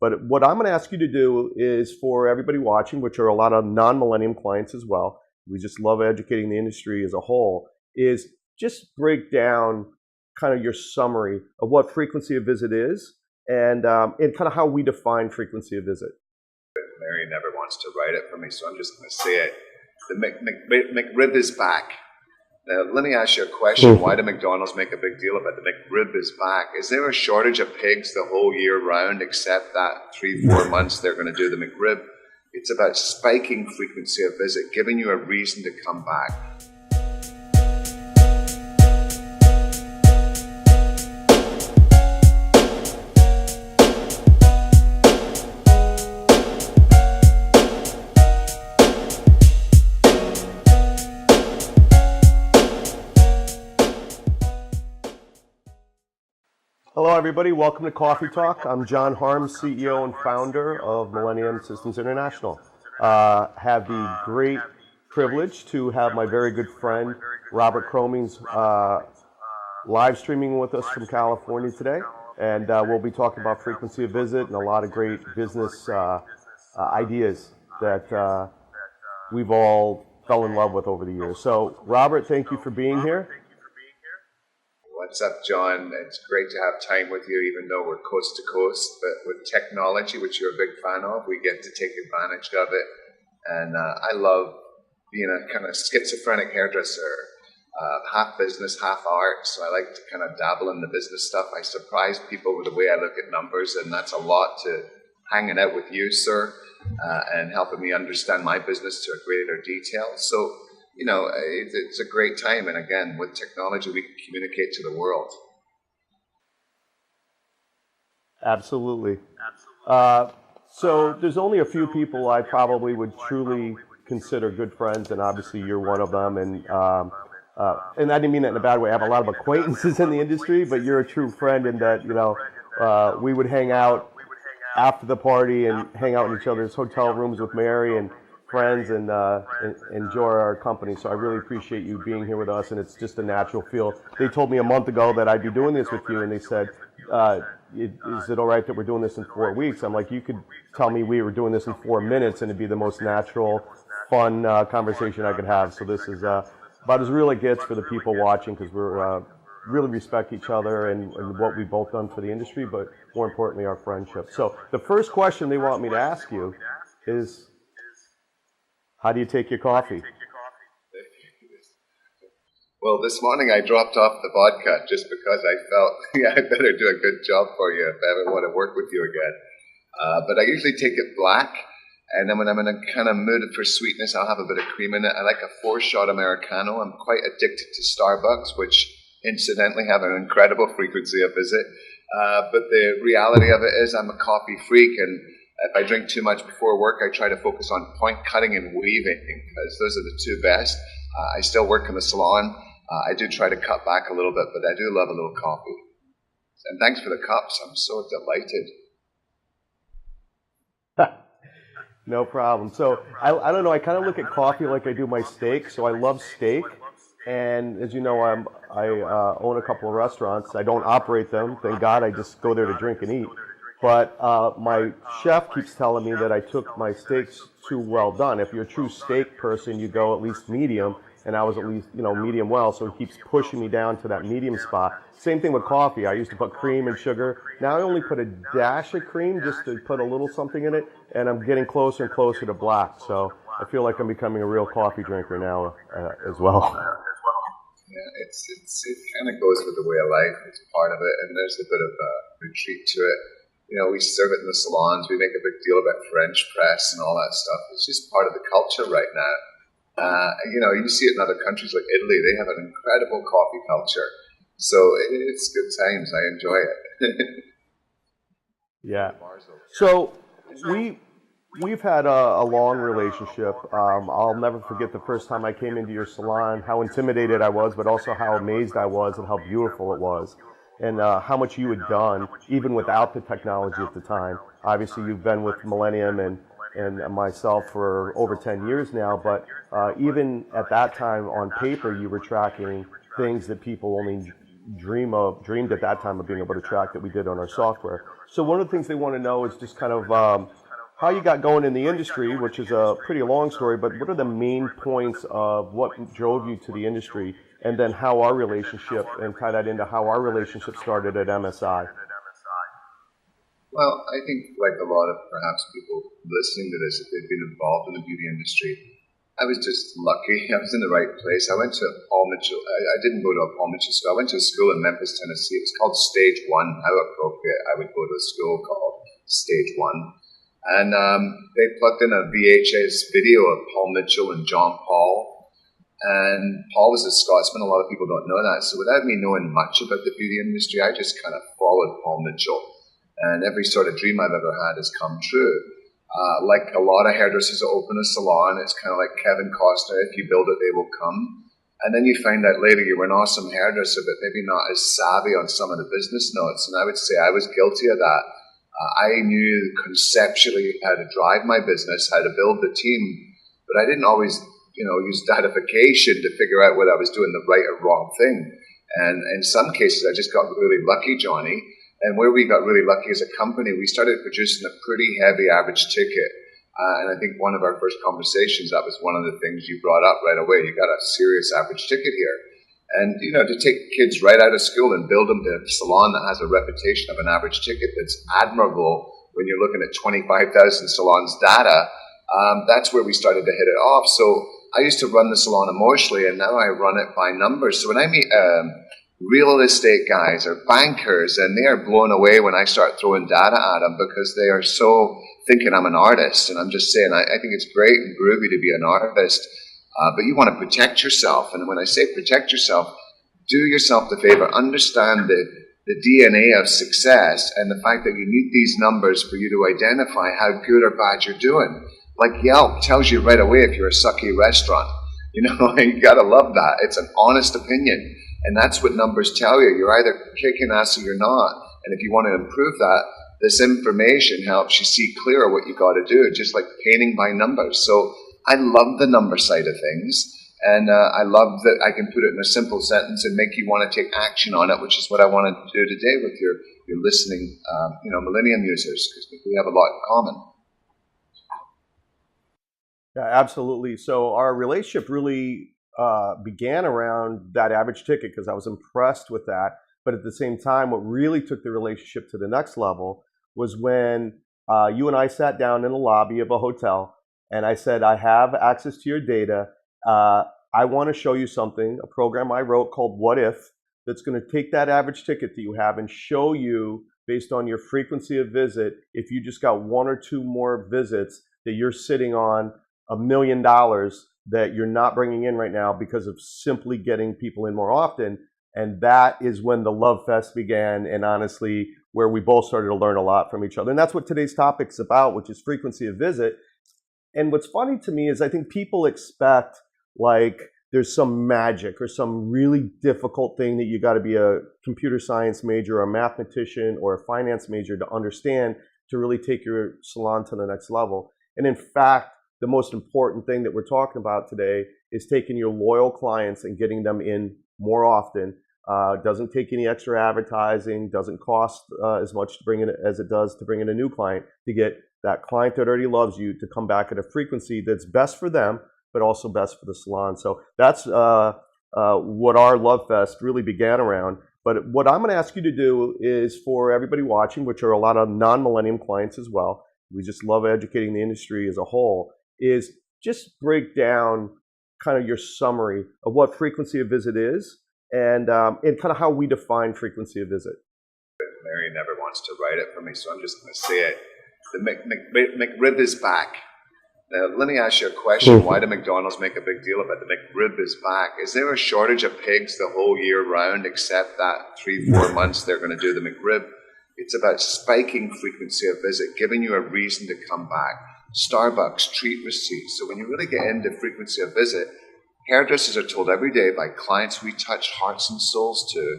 But what I'm going to ask you to do is, for everybody watching, which are a lot of non-Millennium clients as well, we just love educating the industry as a whole, is just break down kind of your summary of what frequency of visit is and kind of how we define frequency of visit. Mary never wants to write it for me, so I'm just going to say it. The McRib is back. Now, let me ask you a question. Why do McDonald's make a big deal about the McRib is back? Is there a shortage of pigs the whole year round, except that 3-4 months they're going to do the McRib? It's about spiking frequency of visit, giving you a reason to come back. Hello, everybody. Welcome to Coffee Talk. I'm John Harms, CEO and founder of Millennium Systems International. Have the great privilege to have my very good friend, Robert Cromeans, live streaming with us from California today. And we'll be talking about frequency of visit and a lot of great business ideas that we've all fell in love with over the years. So, Robert, thank you for being here. What's up, John? It's great to have time with you, even though we're coast to coast. But with technology, which you're a big fan of, we get to take advantage of it. And I love being a kind of schizophrenic hairdresser, half business, half art. So I like to kind of dabble in the business stuff. I surprise people with the way I look at numbers, and that's a lot to hanging out with you, sir, and helping me understand my business to a greater detail. So, you know, it's a great time. And again, with technology, we can communicate to the world. Absolutely. So there's only a few people I probably would truly consider good friends, and obviously you're one of them. And I didn't mean that in a bad way. I have a lot of acquaintances in the industry, but you're a true friend in that, you know, we would hang out after the party and hang out in each other's hotel rooms with Mary and friends and enjoy our company. So I really appreciate you being here with us, and it's just a natural feel. They told me a month ago that I'd be doing this with you, and they said, is it all right that we're doing this in 4 weeks? I'm like, you could tell me we were doing this in 4 minutes and it'd be the most natural, fun conversation I could have. So this is about as real it gets for the people watching, because we're really respect each other and what we've both done for the industry, but more importantly, our friendship. So the first question they want me to ask you is, how do you take your coffee? Well, this morning I dropped off the vodka just because I felt, I better do a good job for you if I ever want to work with you again. But I usually take it black, and then when I'm in a kind of mood for sweetness, I'll have a bit of cream in it. I like a 4-shot Americano. I'm quite addicted to Starbucks, which incidentally have an incredible frequency of visit. But the reality of it is I'm a coffee freak, and if I drink too much before work, I try to focus on point cutting and weaving, because those are the two best. I still work in the salon. I do try to cut back a little bit, but I do love a little coffee. And thanks for the cups. I'm so delighted. No problem. So I don't know. I kind of look at coffee like I do my steak. So I love steak. And as you know, I own a couple of restaurants. I don't operate them. Thank God. I just go there to drink and eat. But my chef keeps telling me that I took my steaks too well done. If you're a true steak person, you go at least medium, and I was at least, you know, medium well, so he keeps pushing me down to that medium spot. Same thing with coffee. I used to put cream and sugar. Now I only put a dash of cream just to put a little something in it, and I'm getting closer and closer to black. So I feel like I'm becoming a real coffee drinker now as well. Yeah, it kind of goes with the way of life. It's part of it, and there's a bit of a retreat to it. You know, we serve it in the salons. We make a big deal about French press and all that stuff. It's just part of the culture right now. You know, you see it in other countries like Italy. They have an incredible coffee culture. So it's good times. I enjoy it. Yeah. So we've had a long relationship. I'll never forget the first time I came into your salon, how intimidated I was, but also how amazed I was and how beautiful it was. And how much you had done, even without the technology at the time. Obviously, you've been with Millennium and myself for over 10 years now, but even at that time on paper, you were tracking things that people only dreamed at that time of being able to track that we did on our software. So one of the things they want to know is just kind of how you got going in the industry, which is a pretty long story, but what are the main points of what drove you to the industry, and then how our relationship, and tie that into how our relationship started at MSI. Well, I think like a lot of perhaps people listening to this, if they've been involved in the beauty industry, I was just lucky. I was in the right place. I went to Paul Mitchell. I didn't go to a Paul Mitchell school. I went to a school in Memphis, Tennessee. It was called Stage One. How appropriate. I would go to a school called Stage One. And they plugged in a VHS video of Paul Mitchell and John Paul. And Paul was a Scotsman. A lot of people don't know that. So without me knowing much about the beauty industry, I just kind of followed Paul Mitchell. And every sort of dream I've ever had has come true. Like a lot of hairdressers that open a salon, it's kind of like Kevin Costner, if you build it, they will come. And then you find out later you were an awesome hairdresser, but maybe not as savvy on some of the business notes. And I would say I was guilty of that. I knew conceptually how to drive my business, how to build the team, but I didn't always, use datification to figure out whether I was doing the right or wrong thing. And in some cases, I just got really lucky, Johnny. And where we got really lucky as a company, we started producing a pretty heavy average ticket. And I think one of our first conversations, that was one of the things you brought up right away. You got a serious average ticket here. And, to take kids right out of school and build them to a salon that has a reputation of an average ticket that's admirable when you're looking at 25,000 salons data, that's where we started to hit it off. So I used to run the salon emotionally, and now I run it by numbers. So when I meet real estate guys or bankers, and they are blown away when I start throwing data at them because they are so thinking I'm an artist. And I'm just saying, I think it's great and groovy to be an artist, but you want to protect yourself. And when I say protect yourself, do yourself the favor, understand the DNA of success and the fact that you need these numbers for you to identify how good or bad you're doing. Like Yelp tells you right away if you're a sucky restaurant. You gotta love that. It's an honest opinion. And that's what numbers tell you. You're either kicking ass or you're not. And if you want to improve that, this information helps you see clearer what you got to do, just like painting by numbers. So I love the number side of things. And I love that I can put it in a simple sentence and make you want to take action on it, which is what I wanted to do today with your listening, Millennium users, because we have a lot in common. Yeah, absolutely. So our relationship really began around that average ticket because I was impressed with that. But at the same time, what really took the relationship to the next level was when you and I sat down in the lobby of a hotel, and I said, I have access to your data. I want to show you something, a program I wrote called What If, that's going to take that average ticket that you have and show you, based on your frequency of visit, if you just got one or two more visits, that you're sitting on $1 million that you're not bringing in right now because of simply getting people in more often. And that is when the love fest began, and honestly, where we both started to learn a lot from each other. And that's what today's topic's about, which is frequency of visit. And what's funny to me is I think people expect like there's some magic or some really difficult thing that you got to be a computer science major or a mathematician or a finance major to understand to really take your salon to the next level. And in fact, the most important thing that we're talking about today is taking your loyal clients and getting them in more often. Doesn't take any extra advertising, doesn't cost as much to bring in as it does to bring in a new client, to get that client that already loves you to come back at a frequency that's best for them, but also best for the salon. So that's what our Love Fest really began around. But what I'm going to ask you to do is, for everybody watching, which are a lot of non-millennium clients as well, we just love educating the industry as a whole, is just break down kind of your summary of what frequency of visit is and kind of how we define frequency of visit. Mary never wants to write it for me, so I'm just going to say it. The McRib is back. Now, let me ask you a question. Why do McDonald's make a big deal about the McRib is back? Is there a shortage of pigs the whole year round, except that 3-4 months they're going to do the McRib? It's about spiking frequency of visit, giving you a reason to come back. Starbucks, treat receipts. So when you really get into frequency of visit, hairdressers are told every day by clients we touch hearts and souls to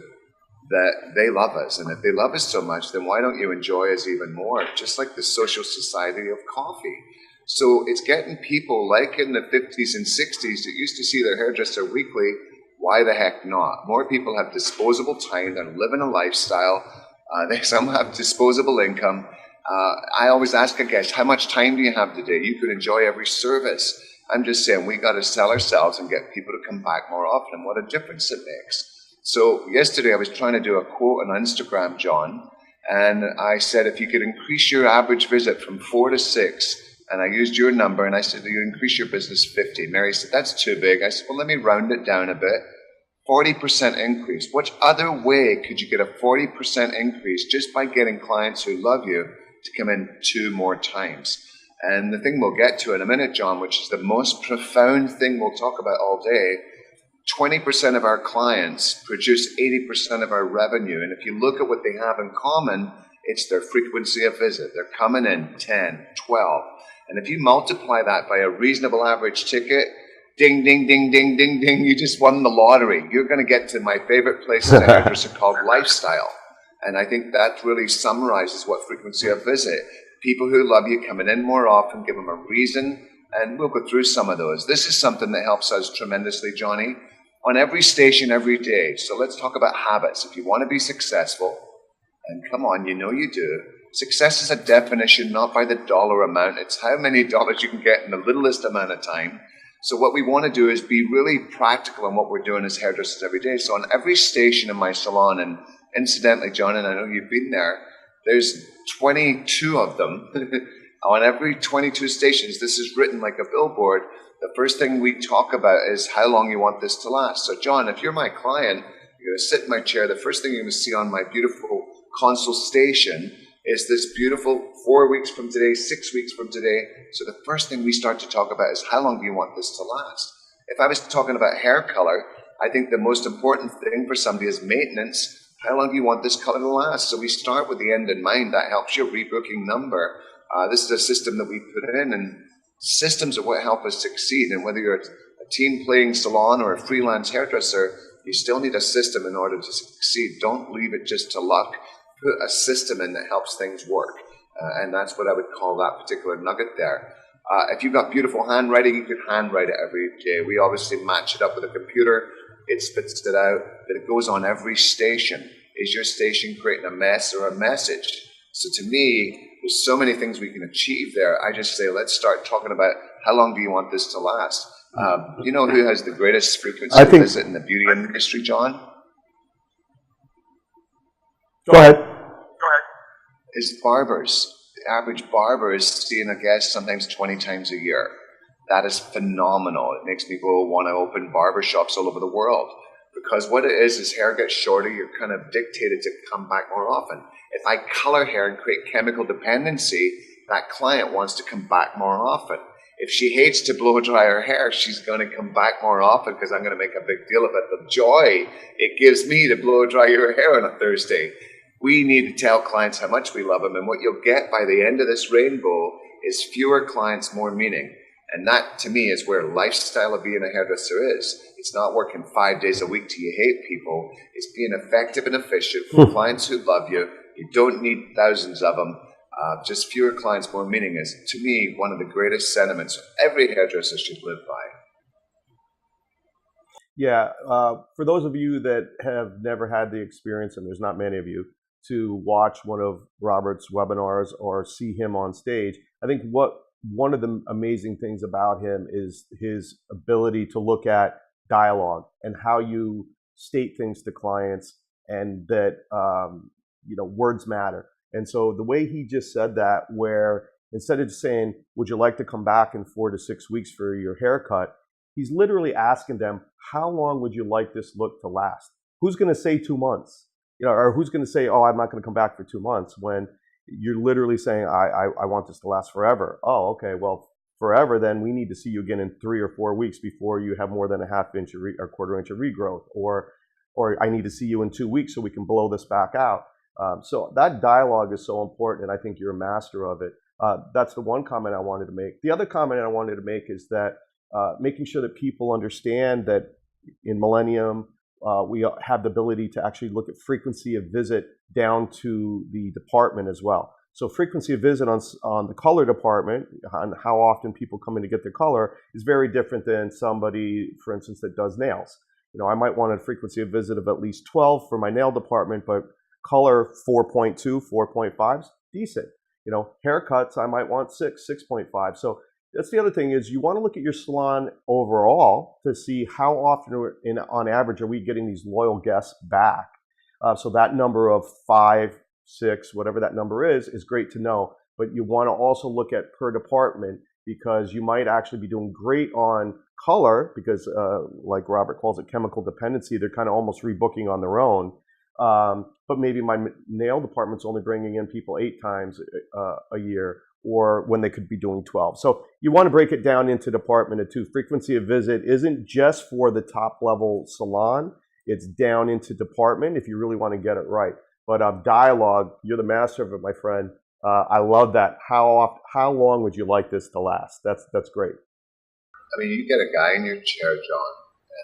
that they love us. And if they love us so much, then why don't you enjoy us even more? Just like the social society of coffee. So it's getting people like in the 50s and 60s that used to see their hairdresser weekly. Why the heck not? More people have disposable time. They're living a lifestyle. Some have disposable income. I always ask a guest, how much time do you have today? You could enjoy every service. I'm just saying we got to sell ourselves and get people to come back more often, and what a difference it makes. So yesterday I was trying to do a quote on Instagram, John, and I said if you could increase your average visit from 4 to 6, and I used your number, and I said you increase your business 50. Mary said, that's too big. I said, well, let me round it down a bit. 40% increase. Which other way could you get a 40% increase just by getting clients who love you to come in 2 more times? And the thing we'll get to in a minute, John, which is the most profound thing we'll talk about all day, 20% of our clients produce 80% of our revenue. And if you look at what they have in common, it's their frequency of visit. They're coming in 10, 12. And if you multiply that by a reasonable average ticket, ding, ding, ding, ding, ding, ding, you just won the lottery. You're going to get to my favorite place in a hairdresser called lifestyle. And I think that really summarizes what frequency of visit. People who love you coming in more often, give them a reason, and we'll go through some of those. This is something that helps us tremendously, Johnny, on every station, every day. So let's talk about habits. If you want to be successful, and come on, you know you do, success is a definition not by the dollar amount. It's how many dollars you can get in the littlest amount of time. So what we want to do is be really practical in what we're doing as hairdressers every day. So on every station in my salon, and incidentally, John, and I know you've been there, there's 22 of them. On every 22 stations, this is written like a billboard. The first thing we talk about is how long you want this to last. So John, if you're my client, you're going to sit in my chair, the first thing you're going to see on my beautiful console station is this beautiful 4 weeks from today, 6 weeks from today. So the first thing we start to talk about is how long do you want this to last? If I was talking about hair color, I think the most important thing for somebody is maintenance. How long do you want this color to last? So we start with the end in mind. That helps your rebooking number. This is a system that we put in, and systems are what help us succeed. And whether you're a team playing salon or a freelance hairdresser, you still need a system in order to succeed. Don't leave it just to luck. Put a system in that helps things work. And that's what I would call that particular nugget there. If you've got beautiful handwriting, you can handwrite it every day. We obviously match it up with a computer. It spits it out, that it goes on every station. Is your station creating a mess or a message? So to me, there's so many things we can achieve there. I just say, let's start talking about how long do you want this to last? You know who has the greatest frequency of visit in the beauty industry, John? Go ahead. Is barbers. The average barber is seeing a guest sometimes 20 times a year. That is phenomenal. It makes people want to open barber shops all over the world. Because what it is hair gets shorter, you're kind of dictated to come back more often. If I color hair and create chemical dependency, that client wants to come back more often. If she hates to blow dry her hair, she's going to come back more often because I'm going to make a big deal about the joy it gives me to blow dry your hair on a Thursday. We need to tell clients how much we love them, and what you'll get by the end of this rainbow is fewer clients, more meaning. And that, to me, is where lifestyle of being a hairdresser is. It's not working 5 days a week till you hate people. It's being effective and efficient for clients who love you. You don't need thousands of them. Just fewer clients, more meaning is, to me, one of the greatest sentiments every hairdresser should live by. Yeah, for those of you that have never had the experience, and there's not many of you, to watch one of Robert's webinars or see him on stage, I think one of the amazing things about him is his ability to look at dialogue and how you state things to clients, and that words matter. And so the way he just said that, where instead of just saying, would you like to come back in 4 to 6 weeks for your haircut, he's literally asking them, how long would you like this look to last? Who's going to say 2 months? Or who's going to say, oh, I'm not going to come back for 2 months, when you're literally saying, I want this to last forever. Oh, okay, well, forever, then we need to see you again in 3 or 4 weeks before you have more than a half inch or quarter inch of regrowth. Or I need to see you in 2 weeks so we can blow this back out. So that dialogue is so important, and I think you're a master of it. That's the one comment I wanted to make. The other comment I wanted to make is that making sure that people understand that in Millennium, we have the ability to actually look at frequency of visit down to the department as well. So frequency of visit on the color department, on how often people come in to get their color, is very different than somebody, for instance, that does nails. I might want a frequency of visit of at least 12 for my nail department, but Color 4.2, 4.5 is decent. Haircuts, I might want 6.5. So that's the other thing is you want to look at your salon overall to see how often on average are we getting these loyal guests back. So that number of 5, 6, whatever that number is great to know. But you want to also look at per department because you might actually be doing great on color because like Robert calls it chemical dependency, they're kind of almost rebooking on their own. But maybe my nail department's only bringing in people 8 times a year, or when they could be doing 12. So you want to break it down into department of 2. Frequency of visit isn't just for the top level salon, it's down into department if you really want to get it right. But dialogue, you're the master of it, my friend. I love that. How long would you like this to last? That's great. I mean, you get a guy in your chair, John,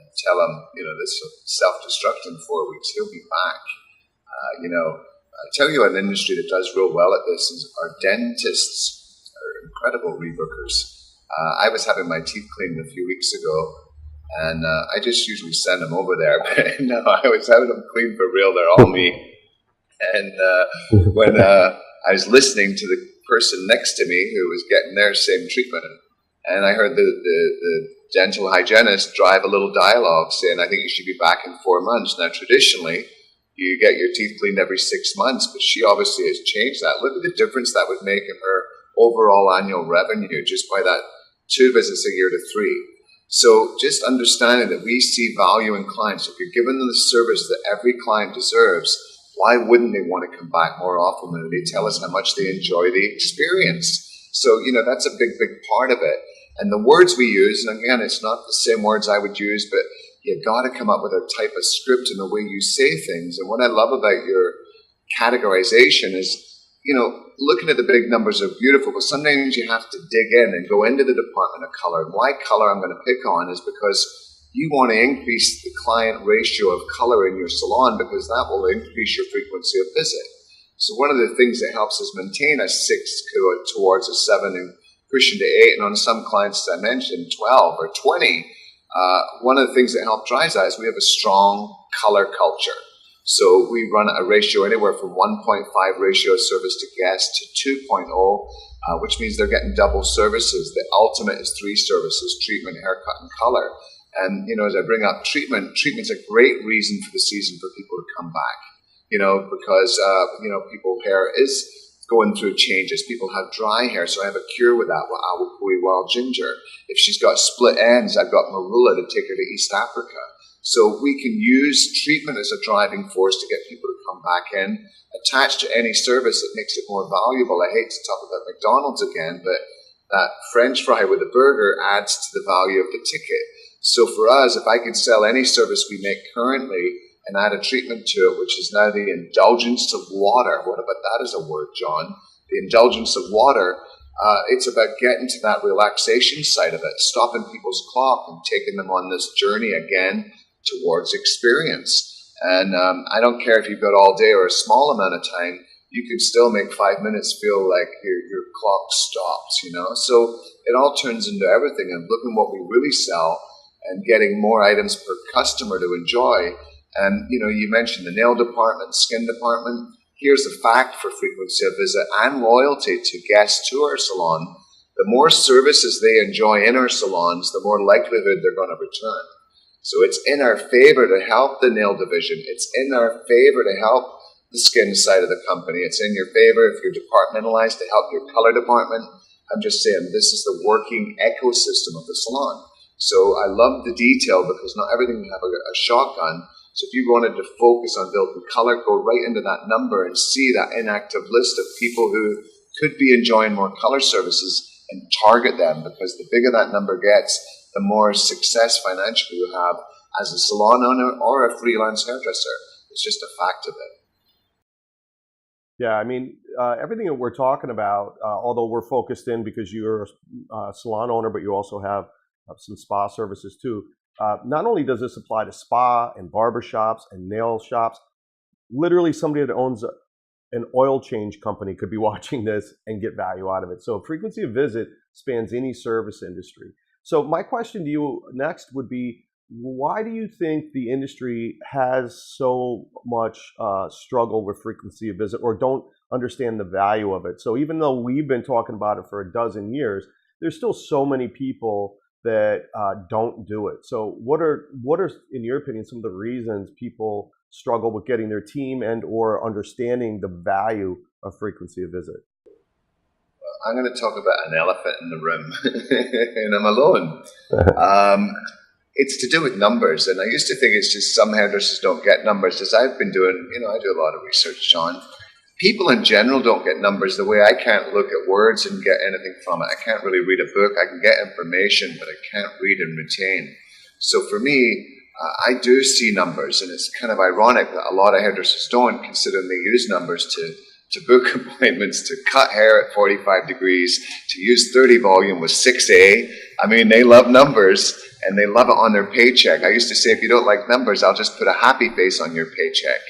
and tell him, this will self-destruct in 4 weeks. He'll be back. I'll tell you an industry that does real well at this is our dentists are incredible rebookers. I was having my teeth cleaned a few weeks ago, and I just usually send them over there. But no, I was having them clean for real. They're all me. And when I was listening to the person next to me who was getting their same treatment, and I heard the dental hygienist drive a little dialogue saying, I think you should be back in 4 months. Now, traditionally, you get your teeth cleaned every 6 months, but she obviously has changed that. Look at the difference that would make in her overall annual revenue just by that 2 visits a year to 3. So just understanding that we see value in clients. If you're giving them the service that every client deserves, why wouldn't they want to come back more often when they tell us how much they enjoy the experience? So, that's a big, big part of it. And the words we use, and again, it's not the same words I would use, but you got to come up with a type of script in the way you say things. And what I love about your categorization is, looking at the big numbers are beautiful, but sometimes you have to dig in and go into the department of color. And why color I'm going to pick on is because you want to increase the client ratio of color in your salon because that will increase your frequency of visit. So one of the things that helps us maintain a 6 towards a 7 and pushing to 8, and on some clients, as I mentioned, 12 or 20, one of the things that help drive that is we have a strong color culture. So we run a ratio anywhere from 1.5 ratio of service to guest to 2.0, which means they're getting double services. The ultimate is 3 services, treatment, haircut, and color. And, as I bring up treatment's a great reason for the season for people to come back, because, people's hair is going through changes. People have dry hair, so I have a cure with that with Awukui wild ginger. If she's got split ends, I've got marula to take her to East Africa. So we can use treatment as a driving force to get people to come back in, attached to any service that makes it more valuable. I hate to talk about McDonald's again, but that French fry with a burger adds to the value of the ticket. So for us, if I could sell any service we make currently and add a treatment to it, which is now the indulgence of water. What about that as a word, John? The indulgence of water, it's about getting to that relaxation side of it, stopping people's clock and taking them on this journey again towards experience. And I don't care if you've got all day or a small amount of time, you can still make 5 minutes feel like your clock stopped, So it all turns into everything and looking what we really sell and getting more items per customer to enjoy. And, you mentioned the nail department, skin department. Here's the fact for frequency of visit and loyalty to guests to our salon. The more services they enjoy in our salons, the more likelihood they're going to return. So it's in our favor to help the nail division. It's in our favor to help the skin side of the company. It's in your favor if you're departmentalized to help your color department. I'm just saying this is the working ecosystem of the salon. So I love the detail because not everything can have a shotgun. So if you wanted to focus on building color, go right into that number and see that inactive list of people who could be enjoying more color services and target them, because the bigger that number gets, the more success financially you have as a salon owner or a freelance hairdresser. It's just a fact of it. Yeah, I mean, everything that we're talking about, although we're focused in because you're a salon owner, but you also have some spa services too. Not only does this apply to spa and barber shops and nail shops, literally somebody that owns an oil change company could be watching this and get value out of it. So frequency of visit spans any service industry. So my question to you next would be, why do you think the industry has so much struggle with frequency of visit or don't understand the value of it? So even though we've been talking about it for a dozen years, there's still so many people that don't do it. So what are, in your opinion, some of the reasons people struggle with getting their team and or understanding the value of frequency of visit? I'm going to talk about an elephant in the room, and I'm alone. It's to do with numbers, and I used to think it's just some hairdressers don't get numbers. As I've been doing, I do a lot of research, John. People in general don't get numbers the way I can't look at words and get anything from it. I can't really read a book. I can get information, but I can't read and retain. So for me, I do see numbers, and it's kind of ironic that a lot of hairdressers don't, considering they use numbers to book appointments, to cut hair at 45 degrees, to use 30 volume with 6A. I mean, they love numbers, and they love it on their paycheck. I used to say, if you don't like numbers, I'll just put a happy face on your paycheck.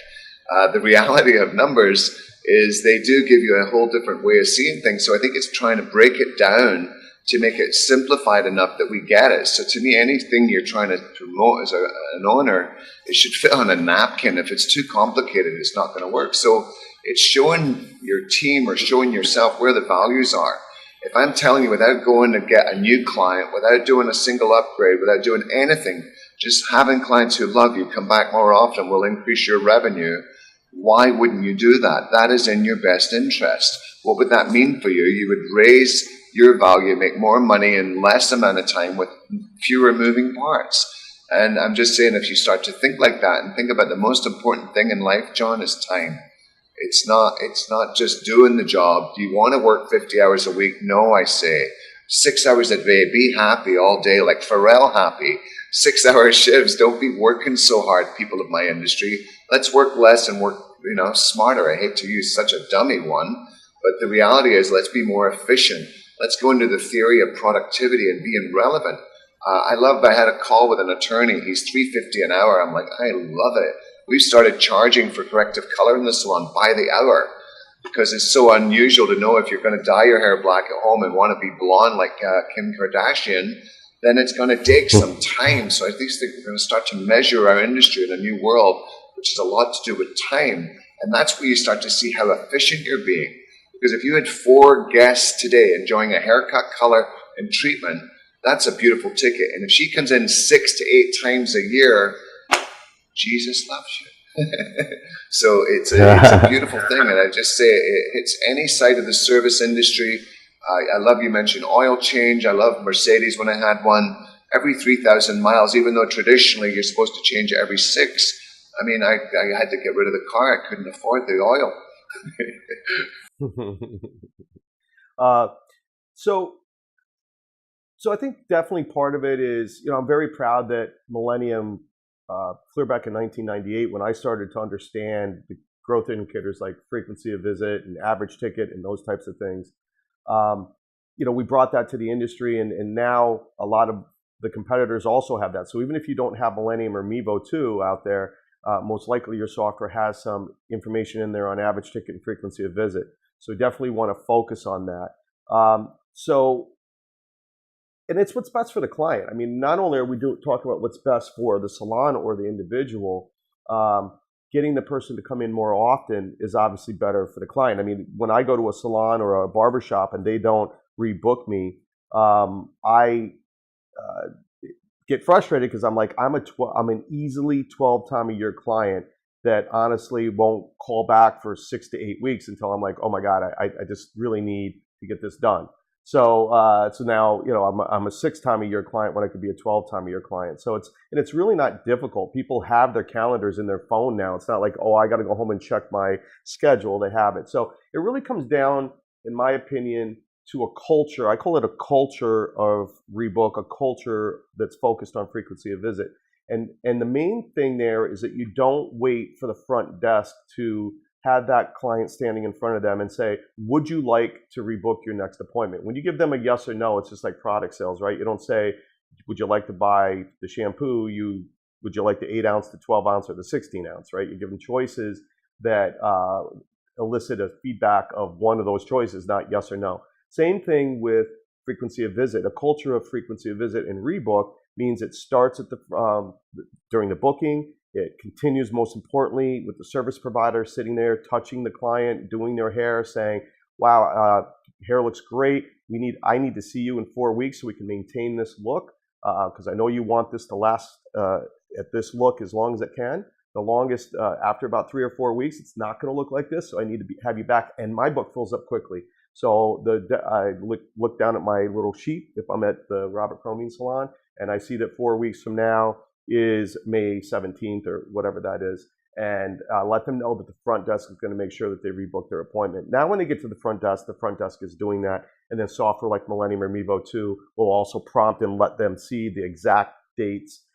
The reality of numbers is they do give you a whole different way of seeing things. So I think it's trying to break it down to make it simplified enough that we get it. So to me, anything you're trying to promote as an owner, it should fit on a napkin. If it's too complicated, it's not going to work. So it's showing your team or showing yourself where the values are. If I'm telling you, without going to get a new client, without doing a single upgrade, without doing anything, just having clients who love you come back more often will increase your revenue, why wouldn't you do that? That is in your best interest. What would that mean for you? You would raise your value, make more money in less amount of time with fewer moving parts. And I'm just saying, if you start to think like that and think about the most important thing in life, John, is time. It's not just doing the job. Do you want to work 50 hours a week? No, I say. 6 hours a day. Be happy all day, like Pharrell happy. 6-hour shifts. Don't be working so hard, people of my industry. Let's work less and work, smarter. I hate to use such a dummy one, but the reality is let's be more efficient. Let's go into the theory of productivity and being relevant. I had a call with an attorney. He's $3.50 an hour. I'm like, I love it. We've started charging for corrective color in the salon by the hour because it's so unusual to know if you're going to dye your hair black at home and want to be blonde like Kim Kardashian, then it's going to take some time. So I think we're going to start to measure our industry in a new world, which has a lot to do with time. And that's where you start to see how efficient you're being. Because if you had 4 guests today enjoying a haircut, color, and treatment, that's a beautiful ticket. And if she comes in 6 to 8 times a year, Jesus loves you. So it's a beautiful thing. And I just say it hits any side of the service industry. I love you mentioned oil change. I love Mercedes when I had one. Every 3,000 miles, even though traditionally you're supposed to change it every 6. I mean, I had to get rid of the car. I couldn't afford the oil. So I think definitely part of it is, I'm very proud that Millennium, clear back in 1998, when I started to understand the growth indicators like frequency of visit and average ticket and those types of things, we brought that to the industry, and now a lot of the competitors also have that. So even if you don't have Millennium or Mevo 2 out there, most likely your software has some information in there on average ticket and frequency of visit. So definitely want to focus on that. And it's what's best for the client. I mean, not only are we talking about what's best for the salon or the individual, getting the person to come in more often is obviously better for the client. I mean, when I go to a salon or a barbershop and they don't rebook me, I get frustrated because I'm like, I'm an easily 12-time-a-year client that honestly won't call back for 6 to 8 weeks until I'm like, oh my God, I just really need to get this done. So now, I'm a 6-time-a-year client when I could be a 12-time-a-year client. So it's really not difficult. People have their calendars in their phone now. It's not like, oh, I got to go home and check my schedule. They have it. So it really comes down, in my opinion, to a culture. I call it a culture of rebook, a culture that's focused on frequency of visit. And the main thing there is that you don't wait for the front desk to have that client standing in front of them and say, would you like to rebook your next appointment? When you give them a yes or no, it's just like product sales, right? You don't say, would you like to buy the shampoo? Would you like the 8-ounce, the 12-ounce, or the 16-ounce, right? You give them choices that elicit a feedback of one of those choices, not yes or no. Same thing with frequency of visit. A culture of frequency of visit and rebook means it starts at the during the booking. It continues, most importantly, with the service provider sitting there, touching the client, doing their hair, saying, wow, hair looks great. I need to see you in 4 weeks so we can maintain this look, because I know you want this to last at this look as long as it can. The longest, after about 3 or 4 weeks, it's not going to look like this, so I need to have you back. And my book fills up quickly. So I look down at my little sheet if I'm at the Robert Cromeans salon, and I see that 4 weeks from now is May 17th or whatever that is, and let them know that the front desk is going to make sure that they rebook their appointment. Now when they get to the front desk is doing that, and then software like Millennium or Mevo 2 will also prompt and let them see the exact dates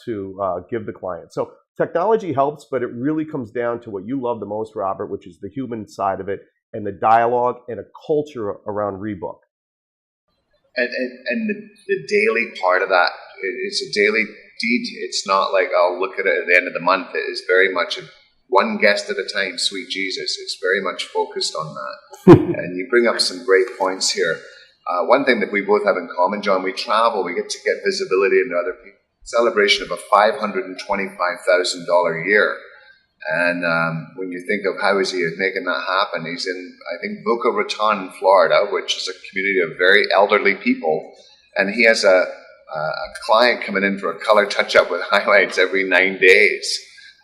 to give the client. So technology helps, but it really comes down to what you love the most, Robert, which is the human side of it and the dialogue and a culture around rebook. And the daily part of that, it's a daily deed. It's not like I'll look at it at the end of the month. It is very much one guest at a time, sweet Jesus. It's very much focused on that. And you bring up some great points here. One thing that we both have in common, John, we travel, we get to get visibility into other people. Celebration of a $525,000 year. And when you think of how is he making that happen, he's in, I think, Boca Raton, Florida, which is a community of very elderly people. And he has a client coming in for a color touch-up with highlights every 9 days.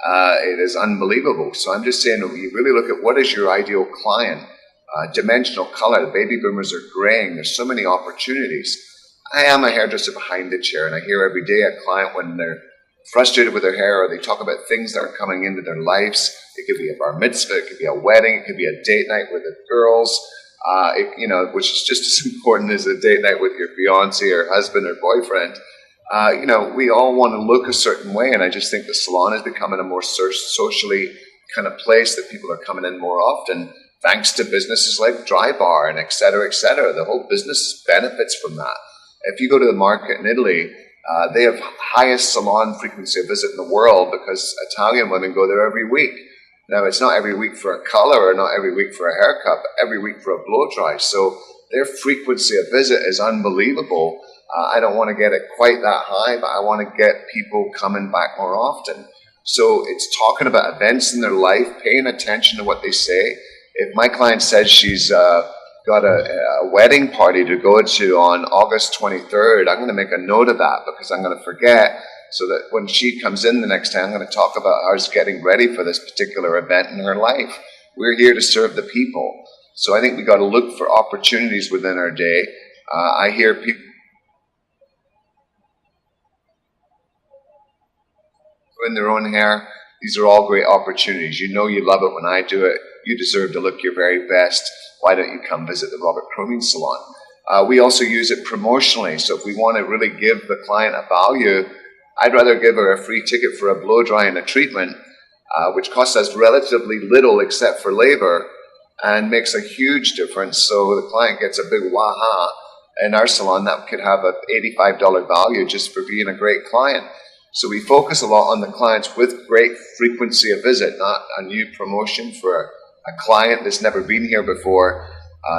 It is unbelievable. So I'm just saying, you really look at what is your ideal client. Dimensional color, the baby boomers are graying. There's so many opportunities. I am a hairdresser behind the chair, and I hear every day a client when they're frustrated with their hair or they talk about things that are coming into their lives. It could be a bar mitzvah, it could be a wedding, it could be a date night with the girls, which is just as important as a date night with your fiance or husband or boyfriend. We all want to look a certain way, and I just think the salon is becoming a more socially kind of place that people are coming in more often, thanks to businesses like Dry Bar and et cetera, et cetera. The whole business benefits from that. If you go to the market in Italy, they have highest salon frequency of visit in the world because Italian women go there every week. Now, it's not every week for a color or not every week for a haircut, but every week for a blow dry. So their frequency of visit is unbelievable. I don't want to get it quite that high, but I want to get people coming back more often. So it's talking about events in their life, paying attention to what they say. If my client says she's got a wedding party to go to on August 23rd, I'm going to make a note of that because I'm going to forget, so that when she comes in the next time, I'm going to talk about how she's getting ready for this particular event in her life. We're here to serve the people. So I think we got to look for opportunities within our day. I hear people in their own hair. These are all great opportunities. You know you love it when I do it. You deserve to look your very best. Why don't you come visit the Robert Cromeans salon? We also use it promotionally. So if we want to really give the client a value, I'd rather give her a free ticket for a blow dry and a treatment, which costs us relatively little except for labor and makes a huge difference. So the client gets a big waha. In our salon, that could have an $85 value just for being a great client. So we focus a lot on the clients with great frequency of visit, not a new promotion for a client that's never been here before.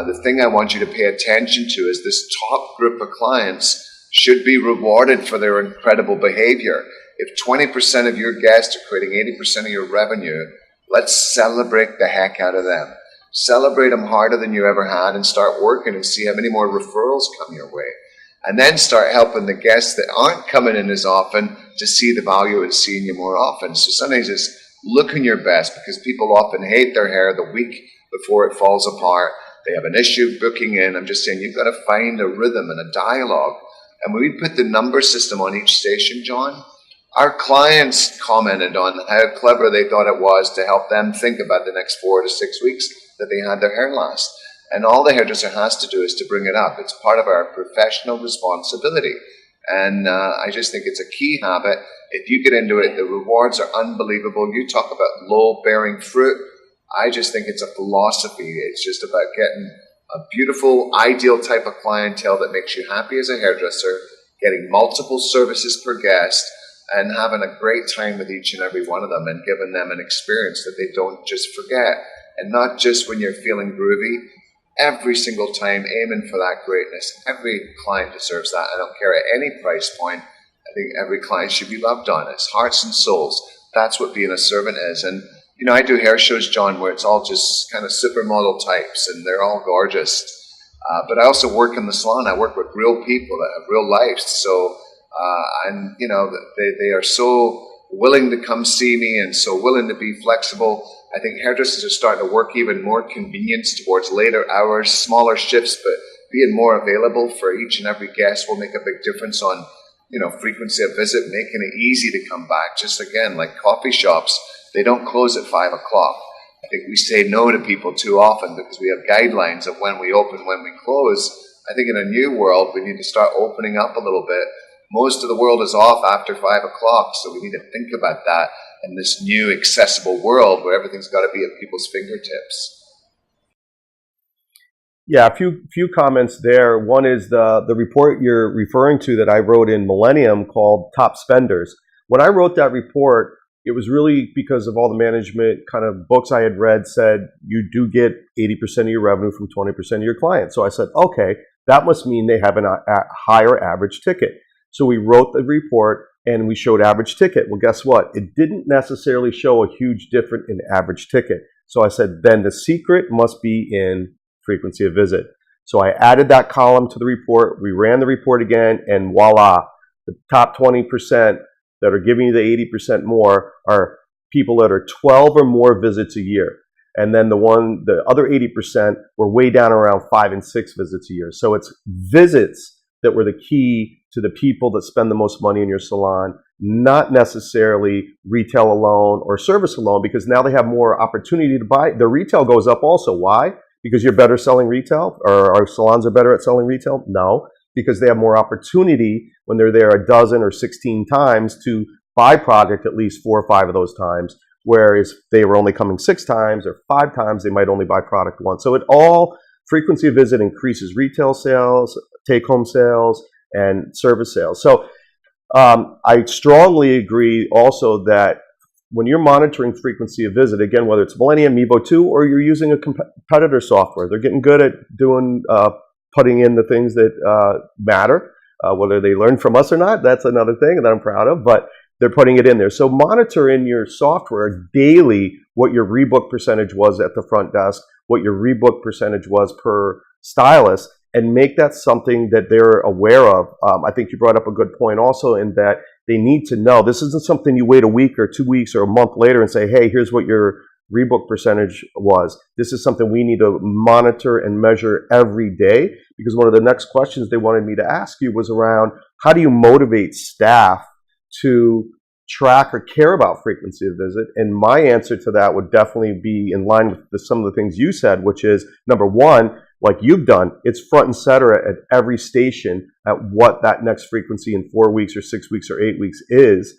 The thing I want you to pay attention to is this top group of clients should be rewarded for their incredible behavior. If 20% of your guests are creating 80% of your revenue, let's celebrate the heck out of them. Celebrate them harder than you ever had and start working and see how many more referrals come your way. And then start helping the guests that aren't coming in as often to see the value in seeing you more often. So sometimes it's looking your best, because people often hate their hair the week before it falls apart. They have an issue booking in. I'm just saying, you've got to find a rhythm and a dialogue. And when we put the number system on each station, John, our clients commented on how clever they thought it was to help them think about the next 4 to 6 weeks that they had their hair last. And all the hairdresser has to do is to bring it up. It's part of our professional responsibility. And I just think it's a key habit. If you get into it, the rewards are unbelievable. You talk about low-bearing fruit. I just think it's a philosophy. It's just about getting a beautiful, ideal type of clientele that makes you happy as a hairdresser, getting multiple services per guest, and having a great time with each and every one of them and giving them an experience that they don't just forget. And not just when you're feeling groovy. Every single time aiming for that greatness. Every client deserves that. I don't care at any price point. I think every client should be loved honest, hearts and souls. That's what being a servant is. And, I do hair shows, John, where it's all just kind of supermodel types and they're all gorgeous. But I also work in the salon. I work with real people that have real lives. So, and, they are so willing to come see me and so willing to be flexible. I think hairdressers are starting to work even more convenience towards later hours, smaller shifts, but being more available for each and every guest will make a big difference on, frequency of visit, making it easy to come back. Just again, like coffee shops, they don't close at 5 o'clock. I think we say no to people too often because we have guidelines of when we open, when we close. I think in a new world, we need to start opening up a little bit. Most of the world is off after 5 o'clock, so we need to think about that in this new accessible world where everything's got to be at people's fingertips. Yeah, a few comments there. One is the report you're referring to that I wrote in Millennium called Top Spenders. When I wrote that report, it was really because of all the management kind of books I had read said you do get 80% of your revenue from 20% of your clients. So I said, okay, that must mean they have a higher average ticket. So we wrote the report and we showed average ticket. Well, guess what? It didn't necessarily show a huge difference in average ticket. So I said, then the secret must be in frequency of visit. So I added that column to the report. We ran the report again, and voila, the top 20% that are giving you the 80% more are people that are 12 or more visits a year. And then the other 80% were way down around 5 and 6 visits a year. So it's visits that were the key to the people that spend the most money in your salon, not necessarily retail alone or service alone, because now they have more opportunity to buy. Their retail goes up also. Why? Because you're better selling retail, or our salons are better at selling retail? No, because they have more opportunity when they're there a dozen or 16 times to buy product at least 4 or 5 of those times. Whereas if they were only coming 6 times or 5 times, they might only buy product once. So frequency of visit increases retail sales, take-home sales, and service sales. So I strongly agree also that when you're monitoring frequency of visit, again, whether it's Millennium, Mevo 2, or you're using a competitor software, they're getting good at doing putting in the things that matter. Whether they learn from us or not, that's another thing that I'm proud of, but they're putting it in there. So monitor in your software daily what your rebook percentage was at the front desk, what your rebook percentage was per stylist, and make that something that they're aware of. I think you brought up a good point also in that they need to know. This isn't something you wait a week or 2 weeks or a month later and say, hey, here's what your rebook percentage was. This is something we need to monitor and measure every day, because one of the next questions they wanted me to ask you was around how do you motivate staff to track or care about frequency of visit? And my answer to that would definitely be in line with some of the things you said, which is, number one, like you've done, it's front and center at every station at what that next frequency in 4 weeks or 6 weeks or 8 weeks is.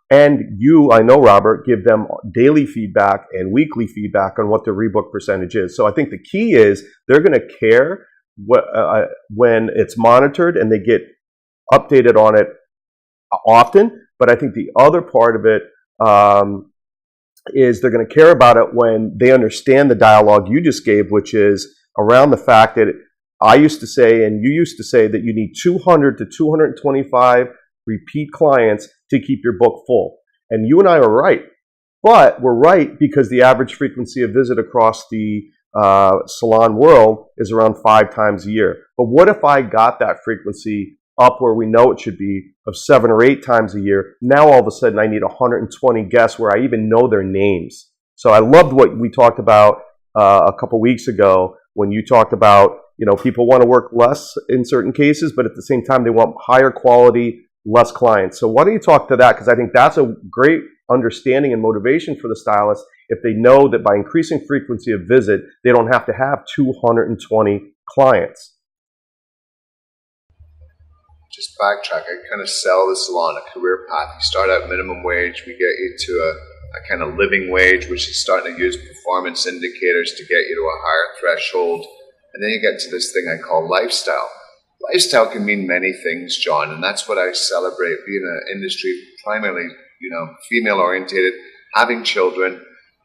And you, I know, Robert, give them daily feedback and weekly feedback on what their rebook percentage is. So I think the key is they're going to care when it's monitored and they get updated on it often. But I think the other part of it is they're going to care about it when they understand the dialogue you just gave, which is around the fact that I used to say, and you used to say, that you need 200 to 225 repeat clients to keep your book full. And you and I are right. But we're right because the average frequency of visit across the salon world is around 5 times a year. But what if I got that frequency up where we know it should be of 7 or 8 times a year? Now all of a sudden I need 120 guests where I even know their names. So I loved what we talked about a couple weeks ago when you talked about, people want to work less in certain cases, but at the same time they want higher quality, less clients. So why don't you talk to that? Because I think that's a great understanding and motivation for the stylist if they know that by increasing frequency of visit, they don't have to have 220 clients. Just backtrack. I kind of sell the salon a career path. You start out minimum wage, we get you to a kind of living wage, which is starting to use performance indicators to get you to a higher threshold. And then you get to this thing I call lifestyle. Lifestyle can mean many things, John, and that's what I celebrate, being an industry primarily, female orientated, having children.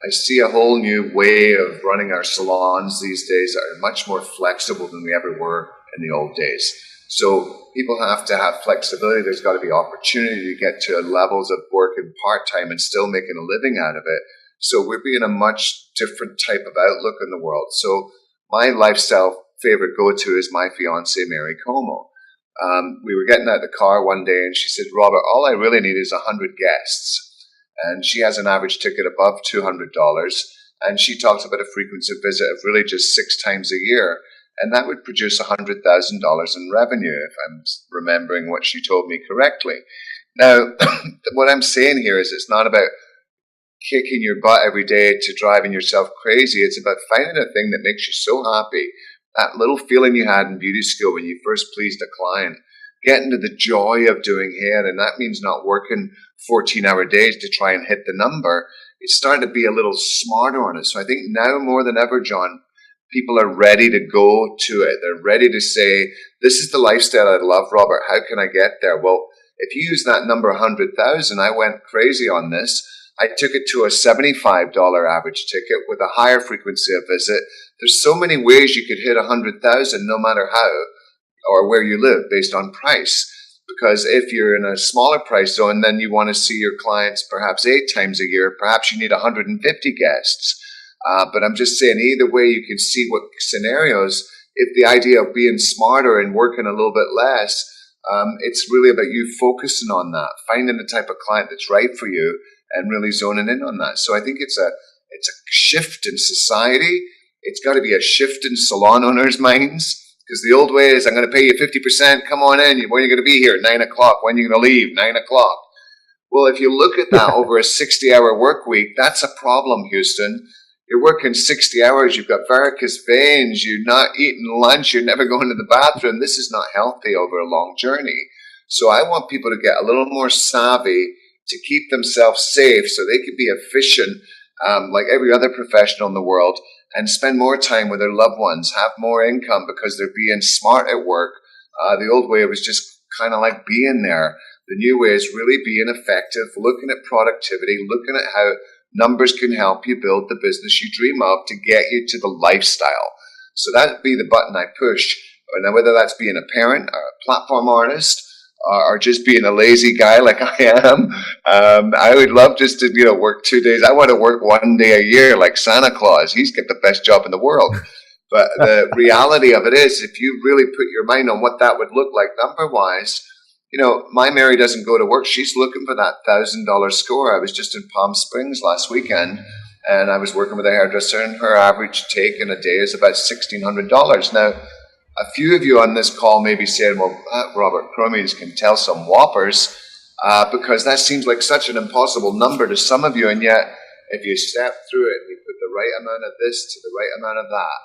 I see a whole new way of running our salons these days that are much more flexible than we ever were in the old days. So people have to have flexibility. There's got to be opportunity to get to levels of working part-time and still making a living out of it. So we're being a much different type of outlook in the world. So my lifestyle favorite go-to is my fiance, Mary Como. We were getting out of the car one day and she said, Robert, all I really need is 100 guests. And she has an average ticket above $200. And she talks about a frequency of visit of really just 6 times a year. And that would produce $100,000 in revenue, if I'm remembering what she told me correctly. Now, what I'm saying here is it's not about kicking your butt every day to driving yourself crazy. It's about finding a thing that makes you so happy. That little feeling you had in beauty school when you first pleased a client. Get into the joy of doing hair, and that means not working 14-hour days to try and hit the number. It's starting to be a little smarter on it. So I think now more than ever, John, people are ready to go to it. They're ready to say, this is the lifestyle I love, Robert. How can I get there? Well, if you use that number 100,000, I went crazy on this. I took it to a $75 average ticket with a higher frequency of visit. There's so many ways you could hit 100,000 no matter how or where you live based on price. Because if you're in a smaller price zone, then you want to see your clients perhaps 8 times a year. Perhaps you need 150 guests. But I'm just saying, either way, you can see what scenarios, if the idea of being smarter and working a little bit less, it's really about you focusing on that, finding the type of client that's right for you and really zoning in on that. So I think it's a shift in society. It's got to be a shift in salon owners' minds. Because the old way is, I'm going to pay you 50%. Come on in. When are you going to be here? 9 o'clock. When are you going to leave? 9 o'clock. Well, if you look at that over a 60-hour work week, that's a problem, Houston. You're working 60 hours. You've got varicose veins. You're not eating lunch. You're never going to the bathroom. This is not healthy over a long journey. So I want people to get a little more savvy to keep themselves safe so they can be efficient like every other professional in the world, and spend more time with their loved ones, have more income because they're being smart at work. The old way was just kind of like being there. The new way is really being effective, looking at productivity, looking at how numbers can help you build the business you dream of to get you to the lifestyle. So that would be the button I push. Now, whether that's being a parent, or a platform artist, or just being a lazy guy like I am, I would love just to work 2 days. I want to work 1 day a year like Santa Claus. He's got the best job in the world. But the reality of it is, if you really put your mind on what that would look like number-wise, my Mary doesn't go to work. She's looking for that $1,000 score. I was just in Palm Springs last weekend, and I was working with a hairdresser, and her average take in a day is about $1,600. Now, a few of you on this call may be saying, well, Robert Cromeans can tell some whoppers, because that seems like such an impossible number to some of you, and yet if you step through it and you put the right amount of this to the right amount of that,